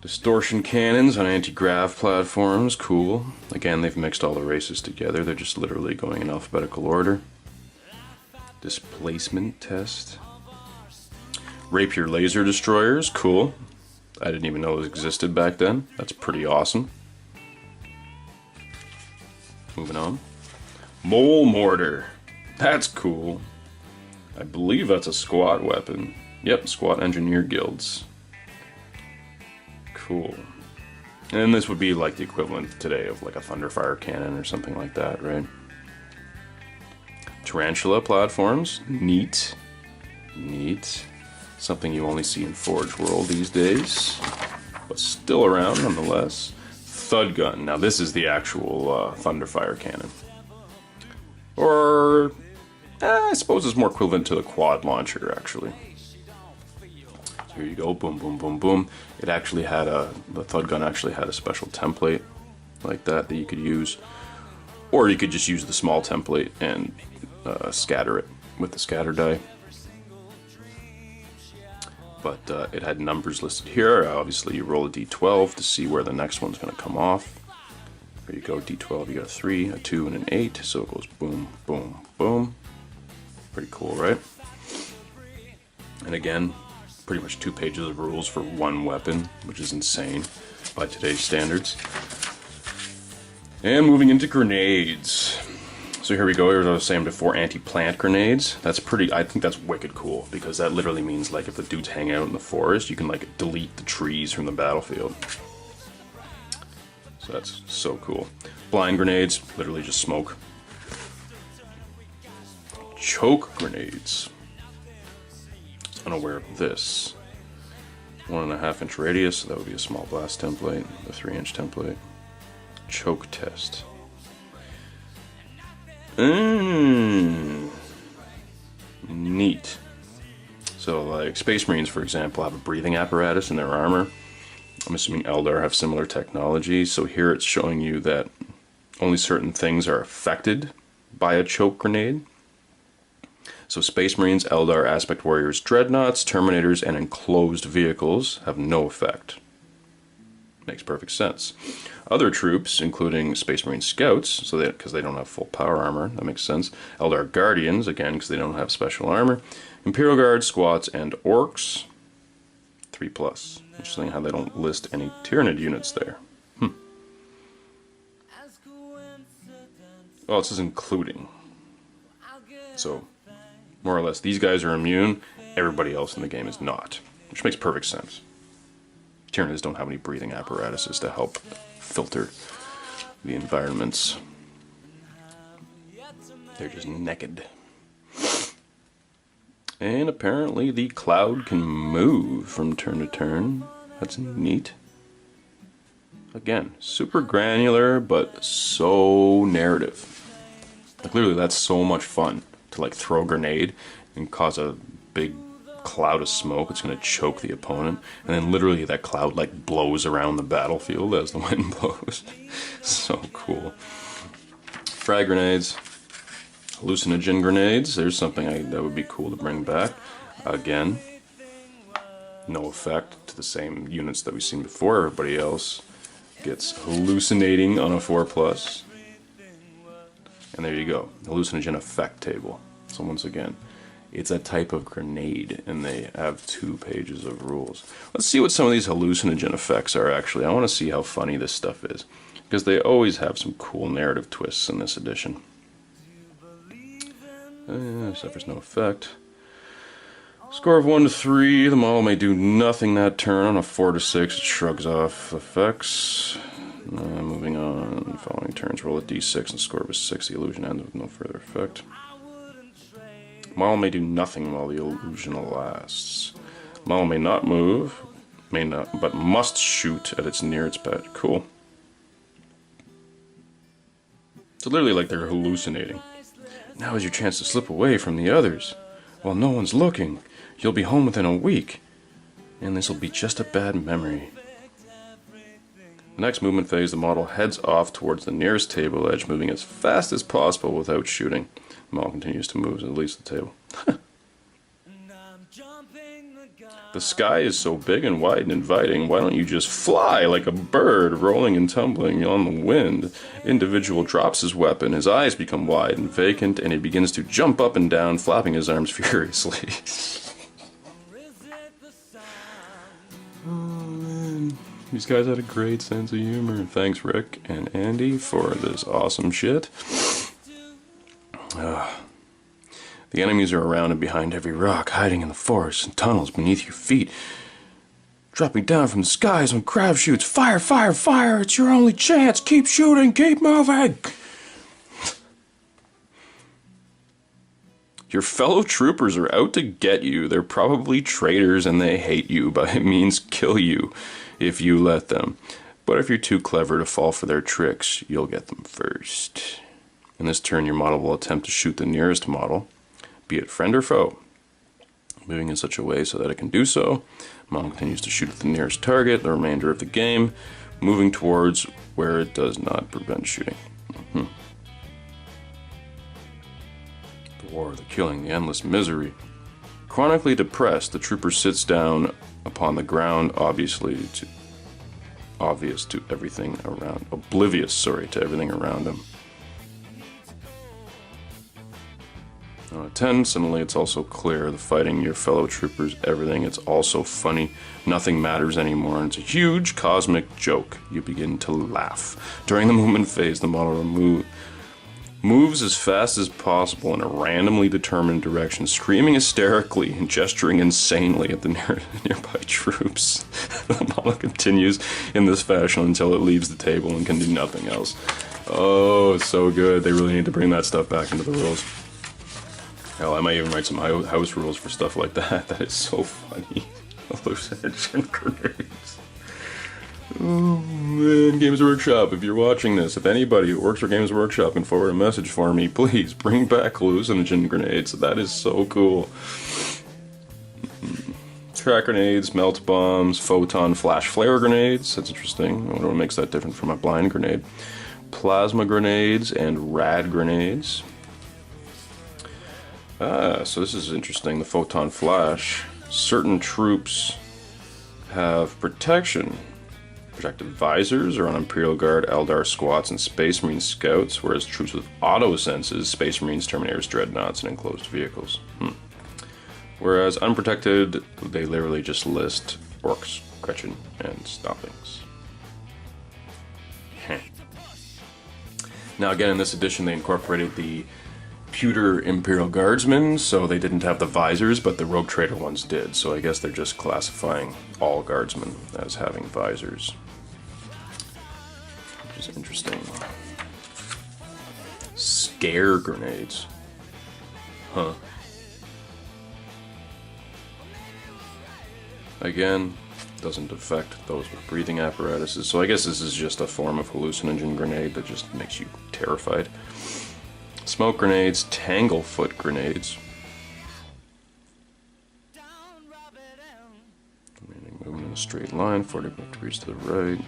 Distortion cannons on anti-grav platforms, cool. Again, they've mixed all the races together. They're just literally going in alphabetical order. Displacement test. Rapier laser destroyers, cool. I didn't even know it existed back then. That's pretty awesome. Moving on. Mole mortar. That's cool. I believe that's a squat weapon. Yep, squat engineer guilds. Cool. And this would be like the equivalent today of like a Thunderfire cannon or something like that, right? Tarantula platforms. Neat. Neat. Something you only see in Forge World these days. But still around nonetheless. Thud gun. Now this is the actual Thunderfire cannon. Or I suppose it's more equivalent to the quad launcher, actually. So here you go, boom, boom, boom, boom. It actually had the Thud gun actually had a special template like that you could use. Or you could just use the small template and scatter it with the scatter die. But it had numbers listed here. Obviously you roll a d12 to see where the next one's going to come off. There you go, d12, you got a 3, a 2, and an 8. So it goes boom, boom, boom. Pretty cool, right? And again, pretty much 2 pages of rules for one weapon, which is insane by today's standards. And moving into grenades. So here we go, as I was saying before, anti-plant grenades. That's pretty, I think that's wicked cool, because that literally means like if the dudes hang out in the forest, you can like delete the trees from the battlefield. So that's so cool. Blind grenades, literally just smoke. Choke grenades. Unaware of this. 1.5 inch radius, so that would be a small blast template, a 3 inch template. Choke test. Neat. So like Space Marines, for example, have a breathing apparatus in their armor. I'm assuming Eldar have similar technology. So here it's showing you that only certain things are affected by a choke grenade. So Space Marines, Eldar, Aspect Warriors, Dreadnoughts, Terminators, and enclosed vehicles have no effect. Makes perfect sense. Other troops, including Space Marine Scouts, because they don't have full power armor, that makes sense. Eldar Guardians, again, because they don't have special armor. Imperial Guard, Squats, and Orcs, 3+. Interesting how they don't list any Tyranid units there. Well, it says including. So, more or less, these guys are immune, everybody else in the game is not. Which makes perfect sense. Tyranids don't have any breathing apparatuses to help filter the environments. They're just naked. And apparently the cloud can move from turn to turn. That's neat. Again, super granular, but so narrative. Like literally, that's so much fun to like throw a grenade and cause a big cloud of smoke. It's going to choke the opponent, and then literally that cloud like blows around the battlefield as the wind blows. So cool. Frag grenades, hallucinogen grenades. There's something that would be cool to bring back. Again, no effect to the same units that we've seen before. Everybody else gets hallucinating on a 4+. And there you go, hallucinogen effect table. So once again, It's a type of grenade, and they have 2 pages of rules. Let's see what some of these hallucinogen effects are, actually. I want to see how funny this stuff is, because they always have some cool narrative twists in this edition. Suffers no effect. Score of 1 to 3. The model may do nothing that turn. On a 4 to 6, it shrugs off effects. Moving on. Following turns, roll a d6 and score of a 6. The illusion ends with no further effect. Model may do nothing while the illusion lasts. Model may not move, but must shoot at its nearest pet. Cool. So literally like they're hallucinating. Now is your chance to slip away from the others. While no one's looking, you'll be home within a week. And this'll be just a bad memory. The next movement phase, the model heads off towards the nearest table edge, moving as fast as possible without shooting. The model continues to move and leaves the table. The sky is so big and wide and inviting, why don't you just fly like a bird, rolling and tumbling on the wind? Individual drops his weapon, his eyes become wide and vacant, and he begins to jump up and down, flapping his arms furiously. Oh man, these guys had a great sense of humor. Thanks Rick and Andy for this awesome shit. The enemies are around and behind every rock, hiding in the forests and tunnels beneath your feet. Dropping down from the skies when crab shoots. Fire, fire, fire! It's your only chance! Keep shooting! Keep moving! Your fellow troopers are out to get you. They're probably traitors and they hate you, but it means kill you if you let them. But if you're too clever to fall for their tricks, you'll get them first. In this turn, your model will attempt to shoot the nearest model, be it friend or foe, moving in such a way so that it can do so. Model continues to shoot at the nearest target the remainder of the game, moving towards where it does not prevent shooting. The war, the killing, the endless misery. Chronically depressed, the trooper sits down upon the ground, oblivious to everything around him. On a 10, suddenly it's also clear, the fighting, your fellow troopers, everything, it's also funny, nothing matters anymore, and it's a huge cosmic joke. You begin to laugh. During the movement phase, the model moves as fast as possible in a randomly determined direction, screaming hysterically and gesturing insanely at the nearby troops. The model continues in this fashion until it leaves the table and can do nothing else. Oh, it's so good. They really need to bring that stuff back into the rules. Hell, I might even write some house rules for stuff like that. That is so funny. Hallucinogen grenades. Oh man, Games Workshop, if you're watching this, if anybody who works for Games Workshop can forward a message for me, please bring back hallucinogen grenades. That is so cool. Track grenades, melt bombs, photon flash flare grenades. That's interesting. I wonder what makes that different from a blind grenade. Plasma grenades and rad grenades. So this is interesting, the photon flash. Certain troops have protective visors or on Imperial Guard, Eldar squats, and Space Marine scouts, whereas troops with auto senses, Space Marines, Terminators, Dreadnoughts, and enclosed vehicles. Whereas unprotected, they literally just list Orcs, Gretchen, and Stompings. Now again, in this edition they incorporated the pewter Imperial Guardsmen, so they didn't have the visors, but the Rogue Trader ones did. So I guess they're just classifying all Guardsmen as having visors, which is interesting. Scare grenades. Huh. Again, doesn't affect those with breathing apparatuses, so I guess this is just a form of hallucinogen grenade that just makes you terrified. Smoke grenades, Tanglefoot grenades. Moving in a straight line, 40 degrees to the right.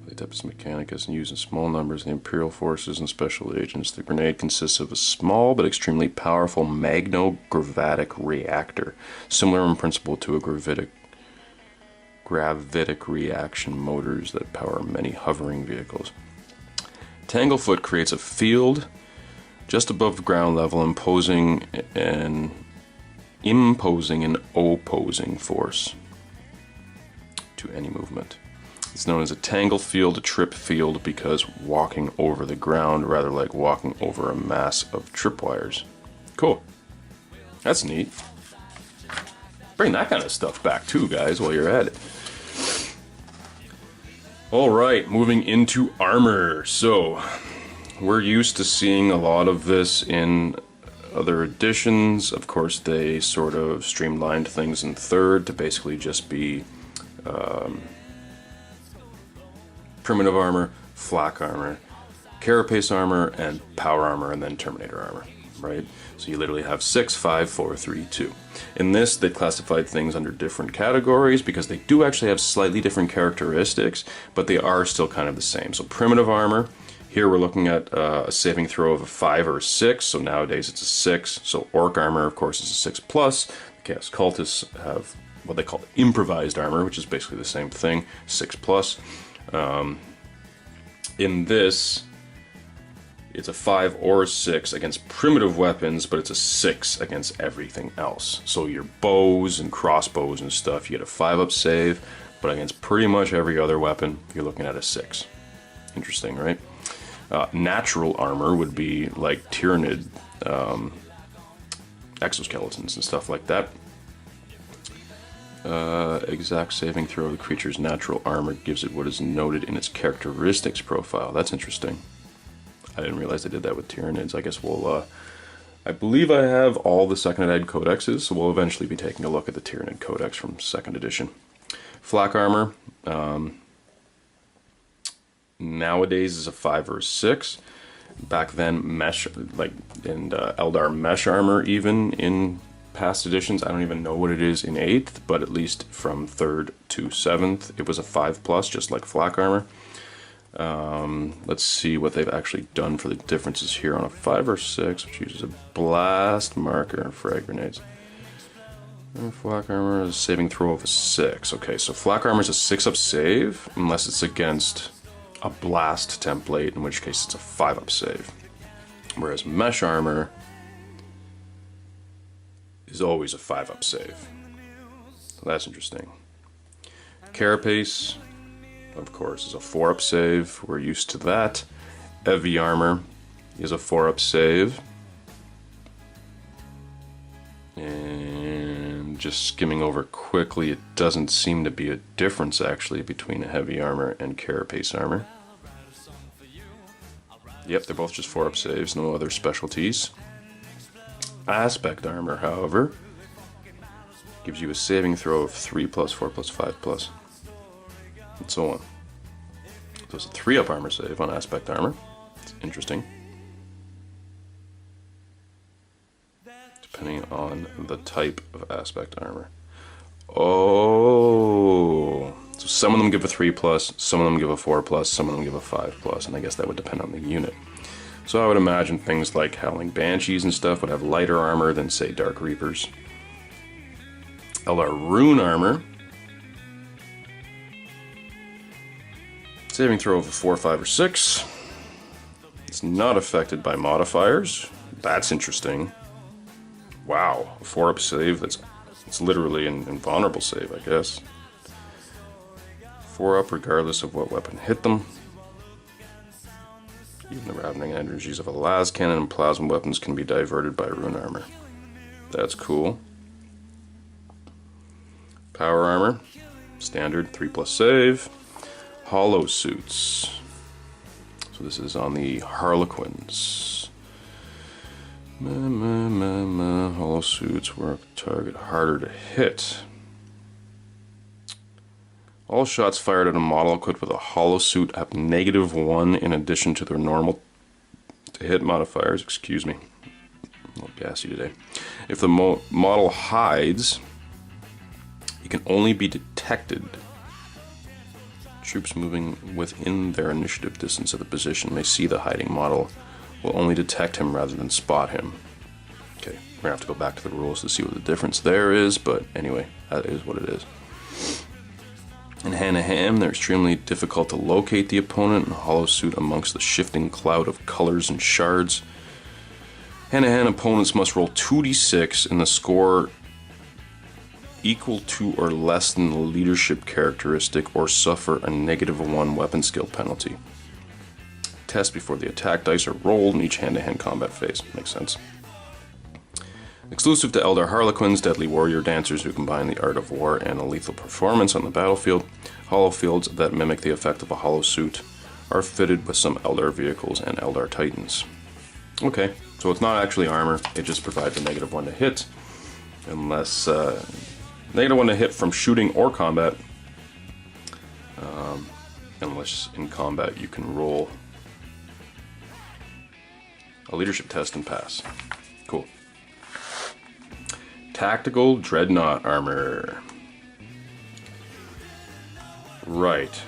Leptis Mechanicus and used in small numbers in the Imperial forces and special agents. The grenade consists of a small but extremely powerful magnogravitic reactor, similar in principle to a gravitic reaction motors that power many hovering vehicles. Tanglefoot creates a field just above ground level, imposing an opposing force to any movement. It's known as a tangle field, a trip field, because walking over the ground, rather like walking over a mass of tripwires. Cool. That's neat. Bring that kind of stuff back too, guys, while you're at it. Alright, moving into armor. So, we're used to seeing a lot of this in other editions. Of course, they sort of streamlined things in third to basically just be primitive armor, flak armor, carapace armor, and power armor, and then Terminator armor, right? So you literally have 6, 5, 4, 3, 2. In this, they classified things under different categories because they do actually have slightly different characteristics, but they are still kind of the same. So primitive armor, here we're looking at a saving throw of a 5 or a 6, so nowadays it's a 6. So orc armor, of course, is a 6+. The Chaos Cultists have what they call improvised armor, which is basically the same thing, 6+. In this, it's a 5 or a 6 against primitive weapons, but it's a 6 against everything else. So your bows and crossbows and stuff, you get a 5-up save, but against pretty much every other weapon, you're looking at a 6. Interesting, right? Natural armor would be like Tyranid exoskeletons and stuff like that. Exact saving throw of the creature's natural armor gives it what is noted in its characteristics profile. That's interesting. I didn't realize they did that with Tyranids. I guess we'll, I believe I have all the second ed codexes, so we'll eventually be taking a look at the Tyranid codex from 2nd edition. Flak armor, nowadays is a 5 or a 6. Back then, mesh, like in Eldar mesh armor, even in past editions, I don't even know what it is in 8th, but at least from 3rd to 7th, it was a 5+, just like flak armor. Let's see what they've actually done for the differences here on a 5 or 6, which uses a blast marker and frag grenades. Flak armor is a saving throw of a 6. Okay, so flak armor is a 6-up save, unless it's against a blast template, in which case it's a 5-up save. Whereas mesh armor is always a 5-up save. So that's interesting. Carapace, of course, is a 4-up save. We're used to that. Heavy armor is a 4-up save. And just skimming over quickly, it doesn't seem to be a difference actually between heavy armor and carapace armor. Yep, they're both just 4-up saves, no other specialties. Aspect armor, however, gives you a saving throw of 3+, 4+, 5+, and so on. So it's a 3-up armor save on aspect armor. It's interesting. Depending on the type of aspect armor. Oh, so some of them give a 3+, some of them give a 4+, some of them give a 5+, and I guess that would depend on the unit. So I would imagine things like Howling Banshees and stuff would have lighter armor than, say, Dark Reapers. Eldar Rune armor. Saving throw of a 4, 5, or 6. It's not affected by modifiers. That's interesting. Wow, a 4-up save. It's literally an invulnerable save, I guess. 4-up regardless of what weapon hit them. Even the ravening energies of a las cannon and plasma weapons can be diverted by rune armor. That's cool. Power armor, standard 3+ save. Hollow suits. So this is on the Harlequins. Hollow suits work target harder to hit. All shots fired at a model equipped with a hollow suit have -1 in addition to their normal to hit modifiers. Excuse me. A little gassy today. If the model hides, it can only be detected. Troops moving within their initiative distance of the position may see the hiding model. Will only detect him rather than spot him. Okay, we're gonna have to go back to the rules to see what the difference there is, but anyway, that is what it is. In hand-to-hand, they're extremely difficult to locate the opponent in a hollow suit amongst the shifting cloud of colors and shards. Hand-to-hand opponents must roll 2d6 and the score equal to or less than the leadership characteristic or suffer a -1 weapon skill penalty. Test before the attack dice are rolled in each hand-to-hand combat phase. Makes sense. Exclusive to Eldar Harlequins, deadly warrior dancers who combine the art of war and a lethal performance on the battlefield. Hollow fields that mimic the effect of a hollow suit are fitted with some Eldar vehicles and Eldar Titans. Okay, so it's not actually armor, it just provides a -1 to hit, unless -1 to hit from shooting or combat, unless in combat you can roll a leadership test and pass. Cool. Tactical Dreadnought Armor. Right.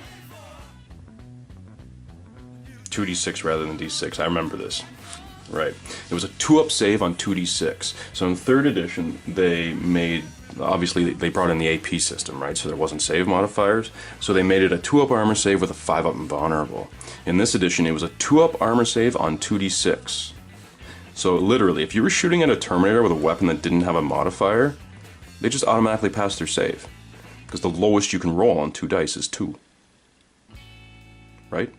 2d6 rather than d6. I remember this. Right. It was a 2-up save on 2d6. So in 3rd edition, they made... Obviously, they brought in the AP system, right? So there wasn't save modifiers. So they made it a 2-up armor save with a 5-up invulnerable. In this edition, it was a 2-up armor save on 2d6. So literally, if you were shooting at a Terminator with a weapon that didn't have a modifier, they just automatically pass their save. Because the lowest you can roll on 2 dice is 2. Right?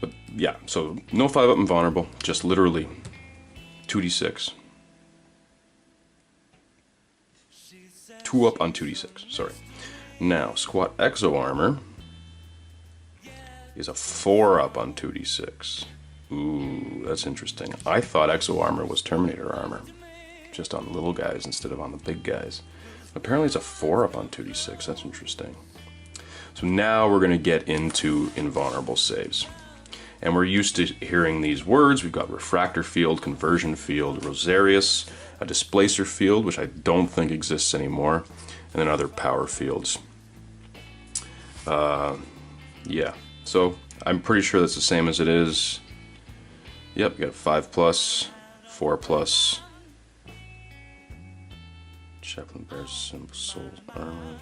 But yeah, so no 5-up invulnerable, just literally 2d6. 2-up on 2d6, sorry. Now, Squat Exo Armor is a 4-up on 2d6. Ooh, that's interesting. I thought Exo Armor was Terminator armor, just on the little guys instead of on the big guys. Apparently it's a 4-up on 2d6, that's interesting. So now we're going to get into invulnerable saves. And we're used to hearing these words. We've got Refractor Field, Conversion Field, Rosarius, a Displacer Field, which I don't think exists anymore, and then other power fields. Yeah, so I'm pretty sure that's the same as it is. Yep, you got 5+, 4+. Chaplain bears simple soul armor,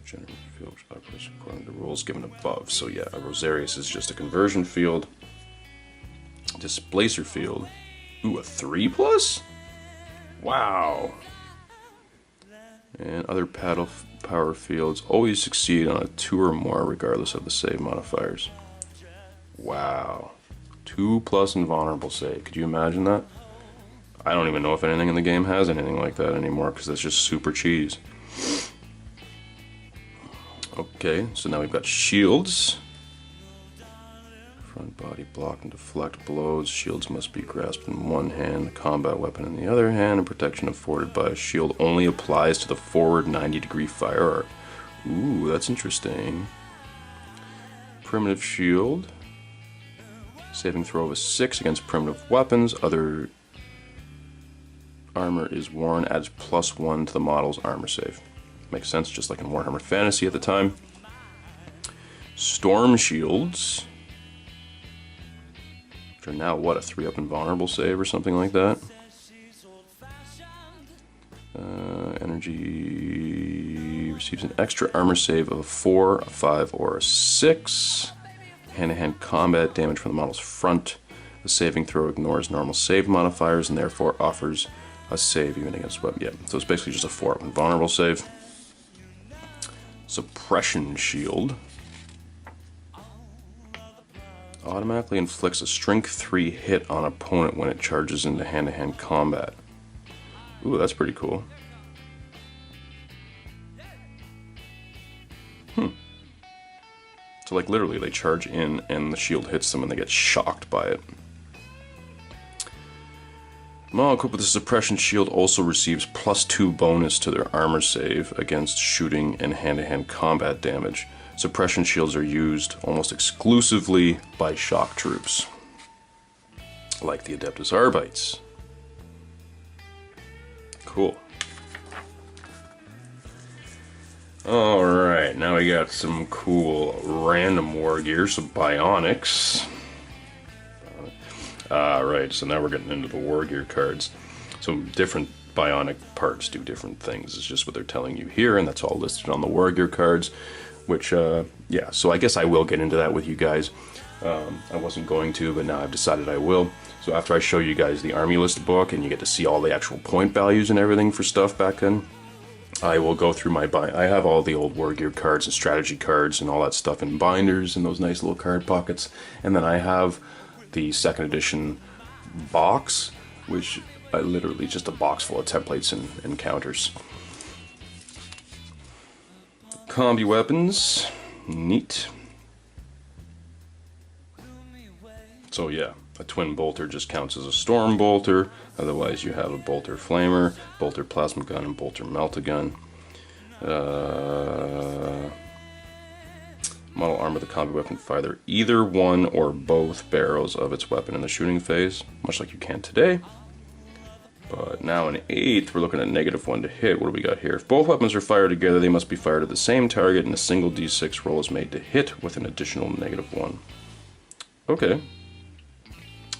general field operation according to rules given above. So yeah, a Rosarius is just a conversion field. Displacer field. Ooh, a 3+? Wow. And other power fields always succeed on a 2 or more regardless of the save modifiers. Wow. 2+ invulnerable save. Could you imagine that? I don't even know if anything in the game has anything like that anymore because that's just super cheese. Okay, so now we've got shields. Front body block and deflect blows. Shields must be grasped in one hand, the combat weapon in the other hand, and protection afforded by a shield only applies to the forward 90-degree fire arc. Ooh, that's interesting. Primitive shield. Saving throw of a 6 against primitive weapons. Other armor is worn, adds +1 to the model's armor save. Makes sense, just like in Warhammer Fantasy at the time. Storm shields. Which are now, what, a 3-up invulnerable save or something like that? Energy receives an extra armor save of a 4, a 5, or a 6. Hand-to-hand combat damage from the model's front. The saving throw ignores normal save modifiers and therefore offers a save even against weapon. Yeah, so it's basically just a 4-up invulnerable save. Suppression shield. Automatically inflicts a strength 3 hit on opponent when it charges into hand-to-hand combat. Ooh, that's pretty cool. So like literally they charge in and the shield hits them and they get shocked by it. Model equipped with the suppression shield also receives +2 bonus to their armor save against shooting and hand-to-hand combat damage. Suppression shields are used almost exclusively by shock troops, like the Adeptus Arbites. Cool. Alright, now we got some cool random war gear, some bionics. Right, so now we're getting into the Wargear cards. So different bionic parts do different things. It's just what they're telling you here, and that's all listed on the Wargear cards. Which, yeah, so I guess I will get into that with you guys. I wasn't going to, but now I've decided I will. So after I show you guys the army list book and you get to see all the actual point values and everything for stuff back then, I will go through my I have all the old Wargear cards and strategy cards and all that stuff in binders and those nice little card pockets. And then I have the second edition box, which I literally just a box full of templates and counters. Combi weapons, neat. So yeah, a twin bolter just counts as a storm bolter. Otherwise you have a bolter flamer, bolter plasma gun, and bolter melt-a-gun. Model arm of the combi weapon fire either one or both barrels of its weapon in the shooting phase, much like you can today. But now in 8th, we're looking at -1 to hit. What do we got here? If both weapons are fired together, they must be fired at the same target, and a single d6 roll is made to hit with an additional -1. Okay.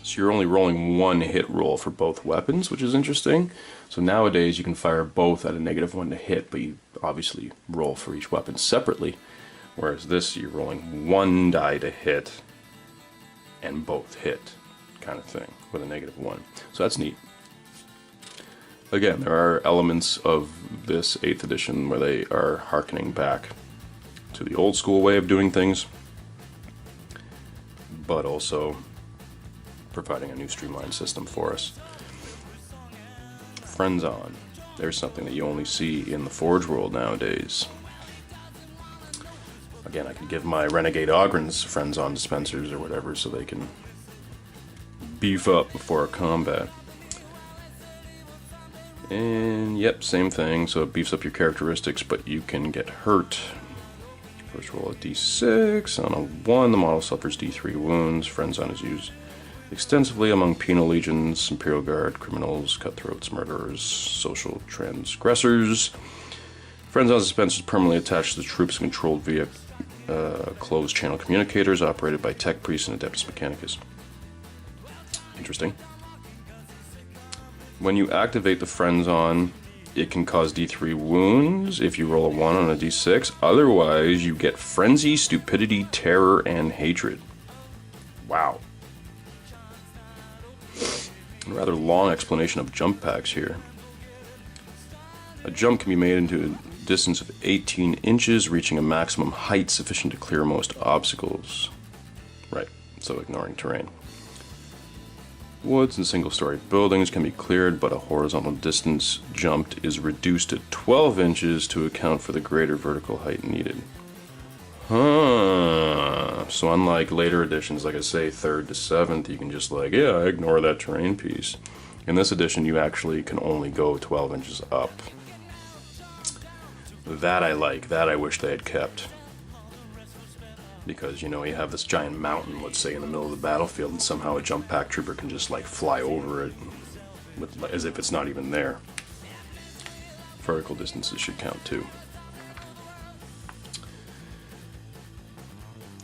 So you're only rolling one hit roll for both weapons, which is interesting. So nowadays you can fire both at a -1 to hit, but you obviously roll for each weapon separately. Whereas this, you're rolling one die to hit and both hit, kind of thing, with a -1. So that's neat. Again, there are elements of this 8th edition where they are harkening back to the old school way of doing things, but also providing a new streamlined system for us. Friends on. There's something that you only see in the Forge world nowadays. Again, I could give my Renegade Ogrins Friends on dispensers or whatever so they can beef up before a combat. And yep, same thing, so it beefs up your characteristics, but you can get hurt. First roll a d6. On a 1, the model suffers d3 wounds. Friends on is used extensively among penal legions, Imperial Guard, criminals, cutthroats, murderers, social transgressors. Friends on dispensers permanently attached to the troops controlled via closed channel communicators operated by tech priests and adeptus mechanicus. Interesting. When you activate the Friends on, it can cause d3 wounds if you roll a 1 on a d6. Otherwise, you get frenzy, stupidity, terror, and hatred. Wow. A rather long explanation of jump packs here. A jump can be made into a distance of 18 inches, reaching a maximum height sufficient to clear most obstacles. Right, so ignoring terrain. Woods and single-story buildings can be cleared, but a horizontal distance jumped is reduced to 12 inches to account for the greater vertical height needed. So unlike later editions, like I say, 3rd to 7th, you can just like, yeah, I ignore that terrain piece. In this edition, you actually can only go 12 inches up. That I like, that I wish they had kept. Because, you know, you have this giant mountain, let's say, in the middle of the battlefield, and somehow a jump pack trooper can just, like, fly over it with, as if it's not even there. Vertical distances should count, too.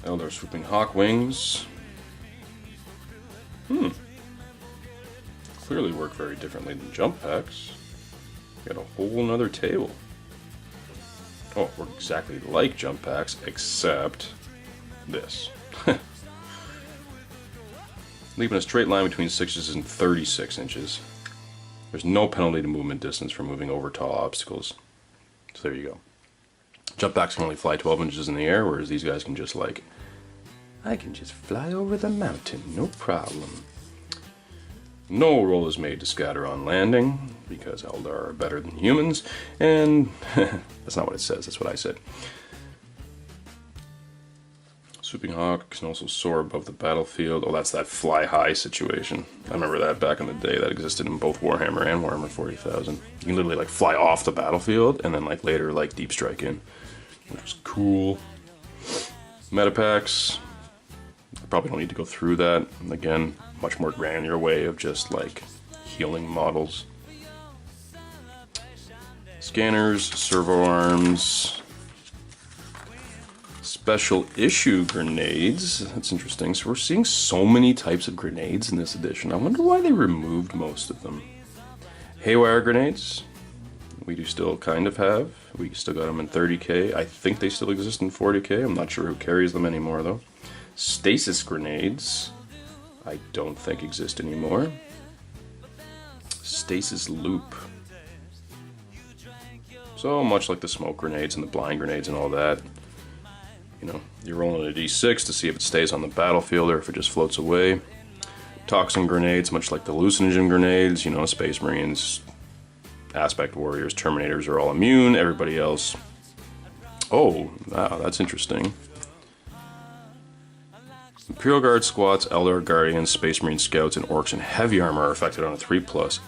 Eldar Swooping Hawk Wings. Clearly work very differently than jump packs. Got a whole nother table. Oh, work exactly like jump packs, except this. Leaving a straight line between 6 inches and 36 inches. There's no penalty to movement distance for moving over tall obstacles. So there you go. Jump packs can only fly 12 inches in the air, whereas these guys can just like, I can just fly over the mountain, no problem. No roll is made to scatter on landing, because Eldar are better than humans, and that's not what it says, that's what I said. Swooping Hawk can also soar above the battlefield. Oh, that's that fly high situation. I remember that back in the day. That existed in both Warhammer and Warhammer 40,000. You can literally like fly off the battlefield and then like later like deep strike in, which was cool. Metapacks. I probably don't need to go through that. Again, much more granular way of just like healing models. Scanners, servo arms. Special issue grenades. That's interesting. So we're seeing so many types of grenades in this edition. I wonder why they removed most of them. Haywire grenades. We do still kind of have. We still got them in 30k. I think they still exist in 40k. I'm not sure who carries them anymore though. Stasis grenades, I don't think exist anymore. Stasis loop. So much like the smoke grenades and the blind grenades and all that. You know, you're rolling a d6 to see if it stays on the battlefield or if it just floats away. Toxin grenades, much like the hallucinogen grenades, you know, Space Marines, Aspect Warriors, Terminators are all immune, everybody else. Oh, wow, that's interesting. Imperial Guard squats, Eldar Guardians, Space Marine Scouts, and Orcs in heavy armor are affected on a 3+.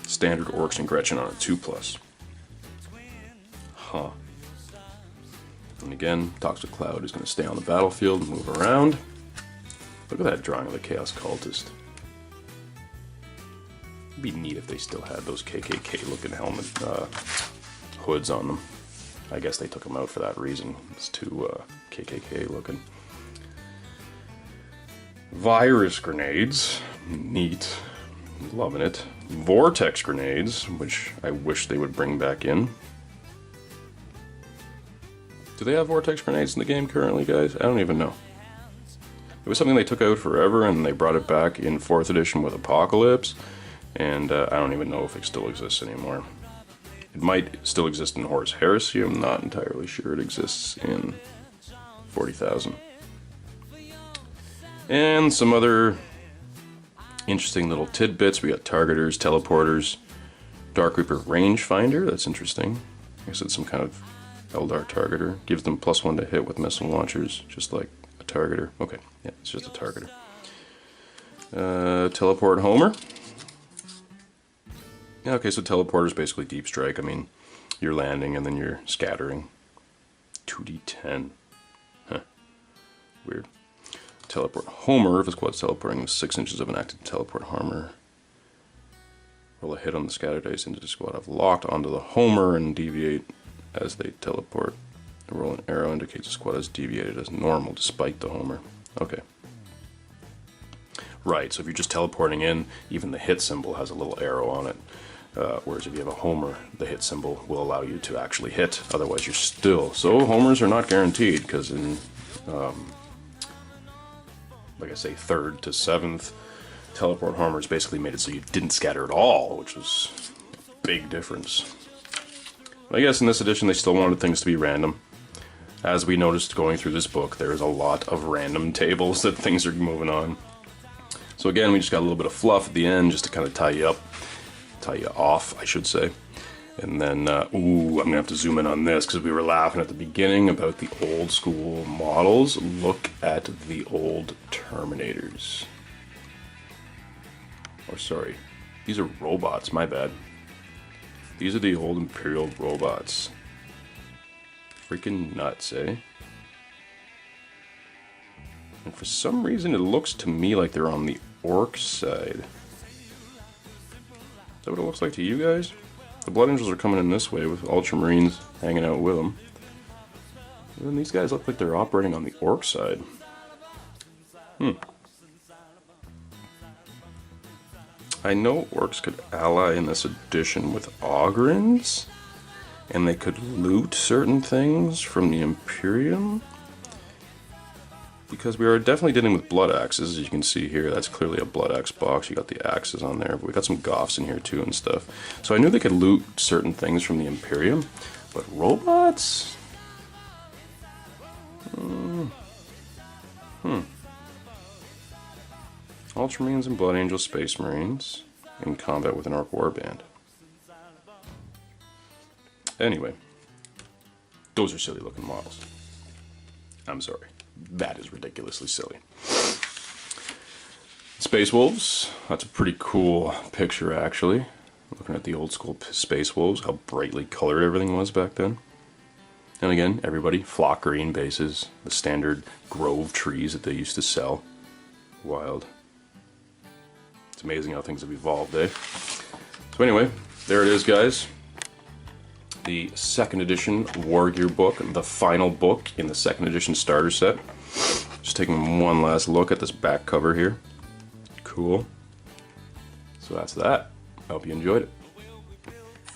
Standard Orcs and Gretchen on a 2+. Huh. And again, Toxic Cloud is going to stay on the battlefield and move around. Look at that drawing of the Chaos Cultist. It'd be neat if they still had those KKK-looking helmet hoods on them. I guess they took them out for that reason. It's too KKK-looking. Virus grenades. Neat. Loving it. Vortex grenades, which I wish they would bring back in. Do they have vortex grenades in the game currently, guys? I don't even know. It was something they took out forever, and they brought it back in 4th edition with Apocalypse, and I don't even know if it still exists anymore. It might still exist in Horus Heresy. I'm not entirely sure it exists in 40,000. And some other interesting little tidbits. We got targeters, teleporters, Dark Reaper rangefinder. That's interesting. I guess it's some kind of Eldar targeter. Gives them +1 to hit with missile launchers, just like a targeter. Okay, yeah, it's just a targeter. Teleport Homer. Yeah, okay, so teleporter is basically deep strike. I mean, you're landing and then you're scattering. 2d10. Huh. Weird. Teleport Homer. If a squad's teleporting with 6 inches of an active teleport Homer, roll a hit on the scatter dice into the squad I've locked onto the Homer and deviate as they teleport. The roll an arrow indicates the squad has deviated as normal despite the Homer. Okay. Right, so if you're just teleporting in, even the hit symbol has a little arrow on it. Whereas if you have a Homer, the hit symbol will allow you to actually hit. Otherwise, you're still. So Homers are not guaranteed, because in, like I say, 3rd to 7th, teleport Homers basically made it so you didn't scatter at all, which was a big difference. I guess in this edition, they still wanted things to be random. As we noticed going through this book, there's a lot of random tables that things are moving on. So again, we just got a little bit of fluff at the end just to kind of tie you off, I should say. And then, ooh, I'm going to have to zoom in on this because we were laughing at the beginning about the old school models. Look at the old Terminators. Or sorry, these are robots, my bad. These are the old Imperial robots. Freaking nuts, eh? And for some reason, it looks to me like they're on the Orc side. Is that what it looks like to you guys? The Blood Angels are coming in this way with Ultramarines hanging out with them. And then these guys look like they're operating on the Orc side. I know Orcs could ally in this edition with Ogrins, and they could loot certain things from the Imperium. Because we are definitely dealing with blood axes, as you can see here. That's clearly a blood axe box. You got the axes on there, but we got some Goths in here too and stuff. So I knew they could loot certain things from the Imperium, but robots? Ultramarines and Blood Angel Space Marines in combat with an Orc Warband. Anyway, those are silly looking models. I'm sorry. That is ridiculously silly. Space Wolves. That's a pretty cool picture, actually. Looking at the old school Space Wolves, how brightly colored everything was back then. And again, everybody, flock green bases, the standard grove trees that they used to sell. Wild. It's amazing how things have evolved, eh? So anyway, there it is, guys. The 2nd edition Wargear Book, the final book in the 2nd edition starter set. Just taking one last look at this back cover here. Cool. So that's that. I hope you enjoyed it.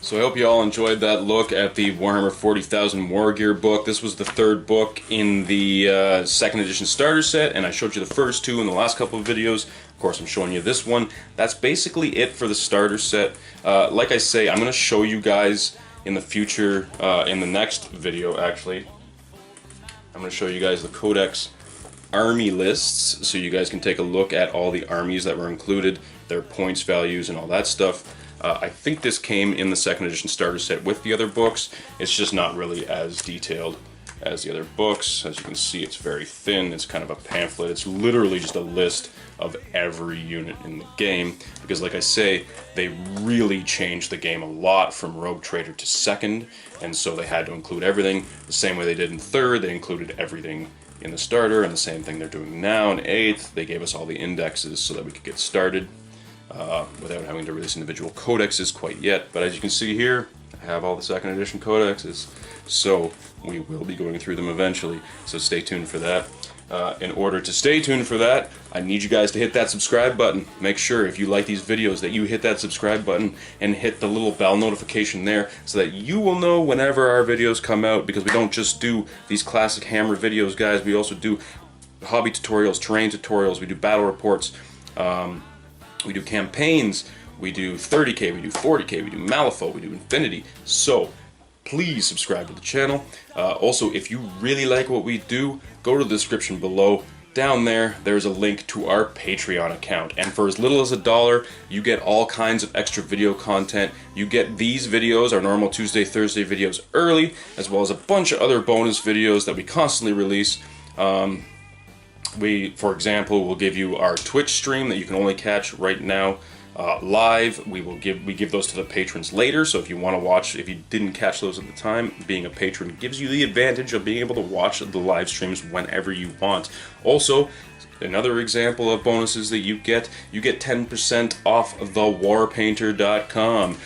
So I hope you all enjoyed that look at the Warhammer 40,000 Wargear book. This was the third book in the second edition starter set, and I showed you the first two in the last couple of videos. Of course, I'm showing you this one. That's basically it for the starter set. Like I say, I'm going to show you guys in the future, in the next video actually, I'm going to show you guys the Codex army lists, so you guys can take a look at all the armies that were included, their points values, and all that stuff. I think this came in the second edition starter set with the other books. It's just not really as detailed as the other books. As you can see, it's very thin. It's kind of a pamphlet. It's literally just a list of every unit in the game, because like I say, they really changed the game a lot from Rogue Trader to second, and so they had to include everything. The same way they did in third, they included everything in the starter, and the same thing they're doing now in 8th. They gave us all the indexes so that we could get started without having to release individual codexes quite yet. But as you can see here, I have all the second edition codexes, so we will be going through them eventually, so stay tuned for that. In order to stay tuned for that, I need you guys to hit that subscribe button. Make sure if you like these videos that you hit that subscribe button and hit the little bell notification there so that you will know whenever our videos come out, because we don't just do these classic Hammer videos, guys. We also do hobby tutorials, terrain tutorials, we do battle reports, we do campaigns, we do 30k, we do 40k, we do Malifaux, we do Infinity. So please subscribe to the channel. Also, if you really like what we do, go to the description below. Down there, there's a link to our Patreon account, and for as little as $1, you get all kinds of extra video content. You get these videos, our normal Tuesday, Thursday videos early, as well as a bunch of other bonus videos that we constantly release. We, for example, will give you our Twitch stream that you can only catch right now live. We give those to the patrons later, so if you want to watch, if you didn't catch those at the time, being a patron gives you the advantage of being able to watch the live streams whenever you want. Also, another example of bonuses that you get 10% off thewarpainter.com.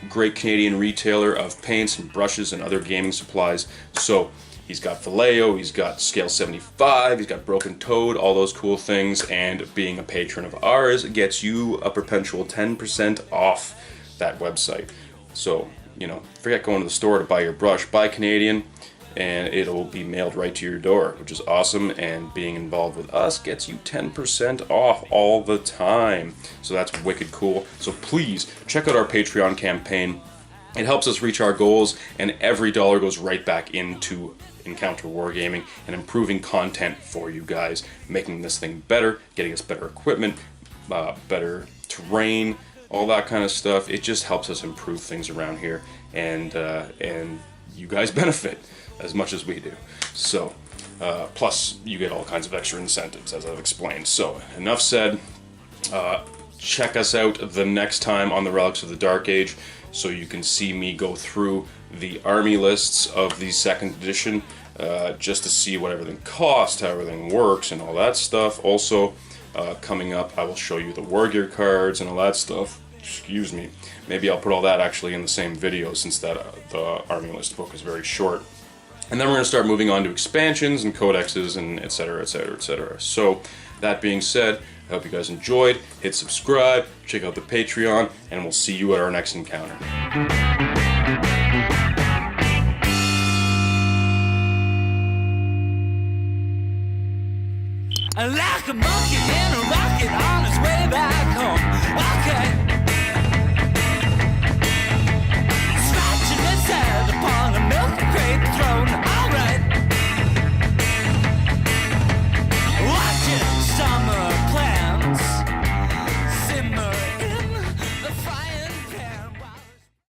Great Canadian retailer of paints and brushes and other gaming supplies. So he's got Vallejo, he's got Scale 75, he's got Broken Toad, all those cool things, and being a patron of ours gets you a perpetual 10% off that website. So, you know, forget going to the store to buy your brush, buy Canadian, and it'll be mailed right to your door, which is awesome, and being involved with us gets you 10% off all the time. So that's wicked cool. So please, check out our Patreon campaign. It helps us reach our goals, and every dollar goes right back into Encounter Wargaming and improving content for you guys, making this thing better, getting us better equipment, better terrain, all that kind of stuff. It just helps us improve things around here, and you guys benefit as much as we do. So, plus you get all kinds of extra incentives, as I've explained. So, enough said. Check us out the next time on the Relics of the Dark Age, so you can see me go through the army lists of the second edition, just to see what everything costs, how everything works, and all that stuff. Also, coming up, I will show you the Wargear cards and all that stuff. Excuse me. Maybe I'll put all that actually in the same video, since that the army list book is very short. And then we're going to start moving on to expansions and codexes and etc, etc, etc. So, that being said, I hope you guys enjoyed. Hit subscribe, check out the Patreon, and we'll see you at our next encounter. Like a monkey in a rocket on his way back home. Okay.